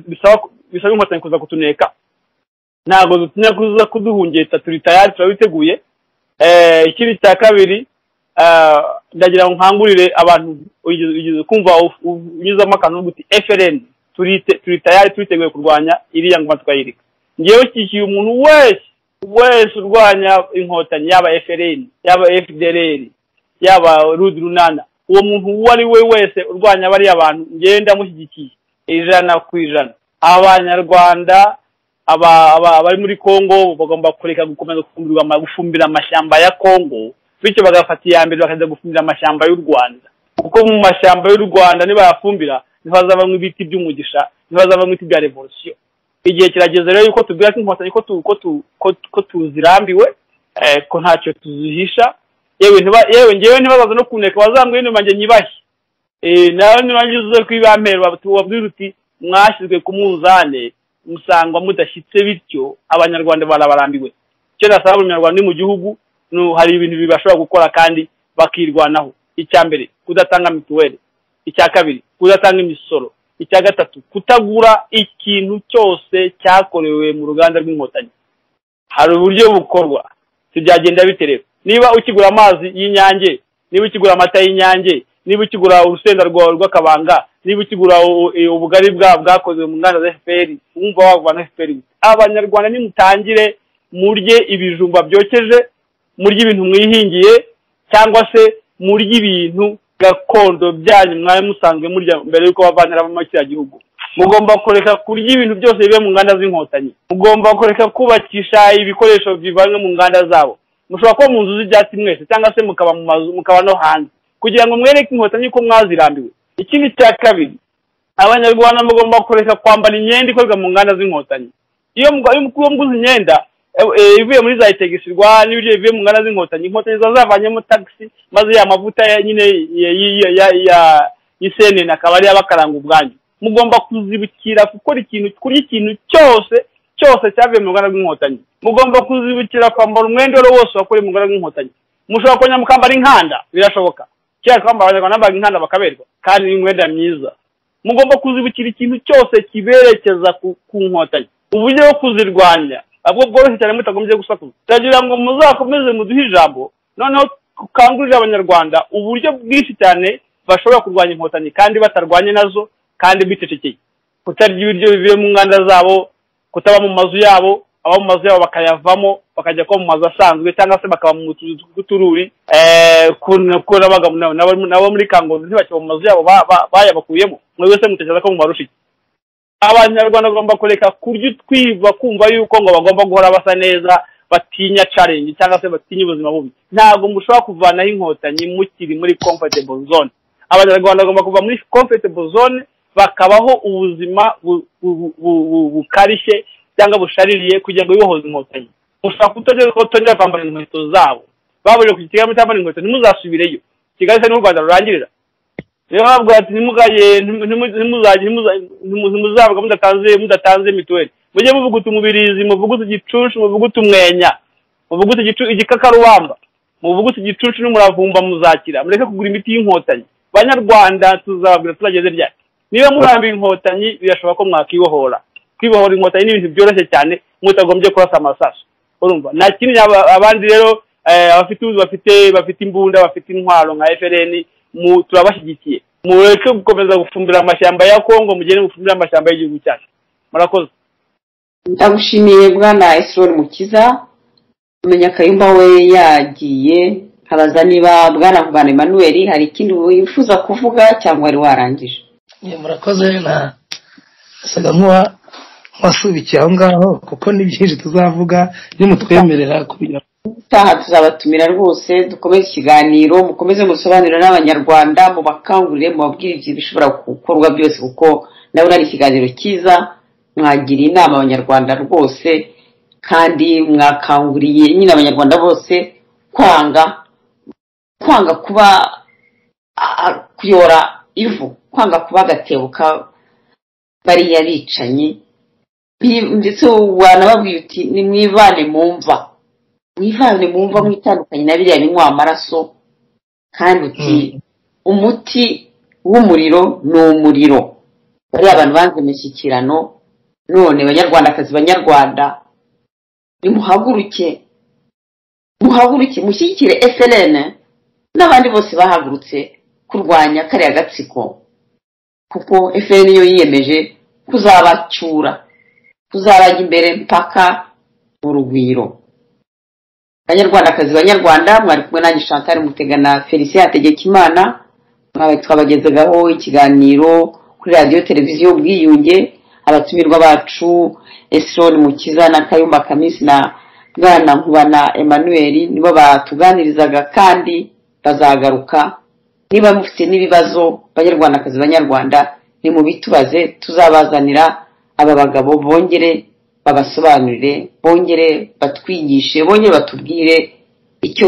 bisaba Inkotanyi kuza kutuneka, ntago dutinya kuza kuduhungeta, turi tayari, turabiteguye. Ikindi cya kabiri, ndagira ngo nkangurire abantu ugeze kumva unyuzamo akantu guti FRN turi tayari, turiteguye kurwanya iriya ngoma twayirika. Ngewe kikiye umuntu wese urwanya Inkotanyi, yaba FRN, yaba FDLR, yaba Runana, uwo muntu uwo ari we wese urwanya bari abantu ngenda mushyigikiye 100%. Abanyarwanda bari muri Kongo bagomba kureka gukomeza gufumbira amashyamba ya Kongo, bityo bagafata iyambere bakaza gufumbira amashyamba y'u Rwanda, kuko mu mashyamba y'u Rwanda nibayafumbira ntibazavamo ibiti by'umugisha, ntibazavamo ibiti bya revolution. Igihe kirageze rero yuko tubwira ko Inkotanyi ko tuzirambiwe, ko ntacyo tuzihisha. Yewe ngewe nibazaza no kuneka bazambwe ino manje nyibahe, nawe nibangize kwibampera tubabwira uti mwashyizwe ku munzane musangwa mudashyitse, bityo abanyarwanda barabarambiwe. Cyo nasaba umunyarwanda ni mu gihugu hari ibintu bibashobora gukora kandi bakirwanaho. Icya mbere, kudatanga mituweli. Icya kabiri, kudatanga imisoro. Icya gatatu, kutagura ikintu cyose cyakorewe mu ruganda rw'Inkotanyi. Hari uburyo bukorwa, tubyagenda biterera. Niba ukigura amazi y'Inyange, niba ukigura amata y'Inyange, niba ukigura urusenda rw'Akabanga, niba ukigura ubugari bwakoze mu nganda za FPR, wumva wavana FPR. Abanyarwanda nimutangire murye ibijumba byokeje, murye ibintu mwihingiye, cyangwa se murye ibintu gakondo byanyu mwaye musanzwe murya mbere yuko bavanira mu kiriya gihugu. Mugomba kureka kurya ibintu byose bibe mu nganda z'Inkotanyi. Mugomba kureka kubakisha ibikoresho bivanywe mu nganda zabo. Mushobora kuba mu nzu z'ibyatsi mwese, cyangwa se mukaba mu mazu, mukaba no hanze, kugira ngo mwereke Inkotanyi ko mwazirambiwe. Ikindi cya kabiri, abanyarwanda mugomba kureka kwambara imyenda ikorwa mu nganda z'Inkotanyi. Iyo mguze imyenda ivuye muri za itegisirwa n'ibiryo bivuye mu ngana z'inkotanyi zavanyemo taxi maze ya mavuta nyine ya isene akaba ari abakaranga ubwanyu mugomba kuzibukira gukora kurya ikintu cyose cyavuye mu ngana z'inkotanyi mugomba kuzibukira kwambara umwenda wose wakore mu ngana z'inkotanyi mushobora kongera mukambara inkanda birashoboka cyangwa kwambara abanyarwanda bambaye inkanda bakaberwa kandi n'umwenda mwiza mugomba kuzibukira ikintu cyose kiberekeza ku nkotanyi uburyo bwo kuzirwanya ahubwo bworoshye cyane mutagombye gusakuza ndagira ngo muzakomeze muduhe ijambo noneho tukangurira abanyarwanda uburyo bwinshi cyane bashobora kurwanya inkotanyi kandi batarwanye nazo kandi bicecekeye kutarya ibiryo bivuye mu nganda zabo kutaba mu mazu yabo aba mu mazu yabo bakayavamo bakajya ko mu mazu asanzwe cyangwa se bakaba mu tuzu tw'utururi kuna bagabo nabo muri Kangondo ntibakaba mu mazu yabo bayabakuyemo mwe wese mutekereza ko mu marushiki abanyarwanda bagomba kureka kurya utwiba kumva yuko ngo bagomba guhora basa neza batinya challenge cyangwa se batinya ubuzima bubi ntabwo mushobora kuvanaho inkotanyi mukiri muri comfortable zone abanyarwanda bagomba kuva muri comfortable zone bakabaho ubuzima bukarishye cyangwa bushaririye kugira ngo bibohoze inkotanyi mushaka kutongera kwambara inkweto zabo babuje ku Kigali mutambara inkweto ntimuzasubireyo Kigali se n'u Rwanda rurangirira rero ntabwo ati ntimuzavuga mudatanze mituweli mujye muvuguta umubirizi muvuguta igicuncu muvuguta umwenya muvuguta igikakarubamba muvuguta igicuncu n'umuravumba muzakira mureke kugura imiti y'inkotanyi banyarwanda tuzababwira tuzageze ryari niba murambiye inkotanyi birashoboka ko mwakibohora kwibohora inkotanyi n'ibintu byoroshye cyane mutagombye kurasa amasasu urumva nta kindi abandi rero bafite imbunda bafite intwaro nka FRN turabashyigikiye mureke gukomeza gufumbira amashyamba ya Kongo mugende gufumbira amashyamba y'igihugu cyacu murakoze ndagushimiye bwana Esron Mukiza umenya Kayumba we yagiye habaza niba bwana Nkubana Emmanuel hari ikindi wifuza kuvuga cyangwa ari warangije murakoze saga nk'uwasubikiye aho ngaho kuko ni byinshi tuzavuga nimutwemerera kugira taha tuzabatumira rwose dukomeze ikiganiro mukomeze musobanurira n'abanyarwanda mu bakangurire mu babwiriza bishobora gukorwa byose kuko ndabona ari ikiganiro cyiza mwagira inama abanyarwanda rwose kandi mwakanguriye nyine abanyarwanda bose kwanga kuba kuyora ivu kwanga kuba agatebuka bariya bicanyi ndetse wanababwiye uti nimwivane mumva mwitandukanye na biriya binywa amaraso kandi uti umuti w'umuriro ni umuriro bariya abantu banze imishyikirano none banyarwandakazi banyarwanda nimuhaguruke mushyigikire FLN n'abandi bose bahagurutse kurwanya kariya gatsiko kuko FLN yo yiyemeje kuzabacyura kuzabajya imbere mpaka urugwiro banyarwandakazi banyarwanda mwari kumwe nanjye Chantal Mutegana Felicien Hategekimana twabagezagaho ikiganiro kuri radio televiziyo Ubwiyunge abatumirwa bacu Esron Mukiza na Kayumba Kamisi na bwana Nkubana Emmanuel nibo batuganirizaga kandi bazagaruka niba mufite n'ibibazo banyarwandakazi banyarwanda ni mu bitubaze tuzabazanira aba bagabo bongere babasobanurire bongere batwigishe bongere batubwire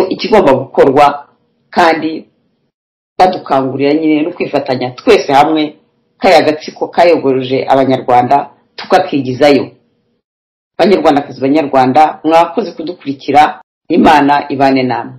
ikigomba gukorwa kandi badukangurira nyine no kwifatanya twese hamwe kaya gatsiko kayogoroje abanyarwanda tukakigizayo banyarwandakazi banyarwanda mwakoze kudukurikira Imana ibane namwe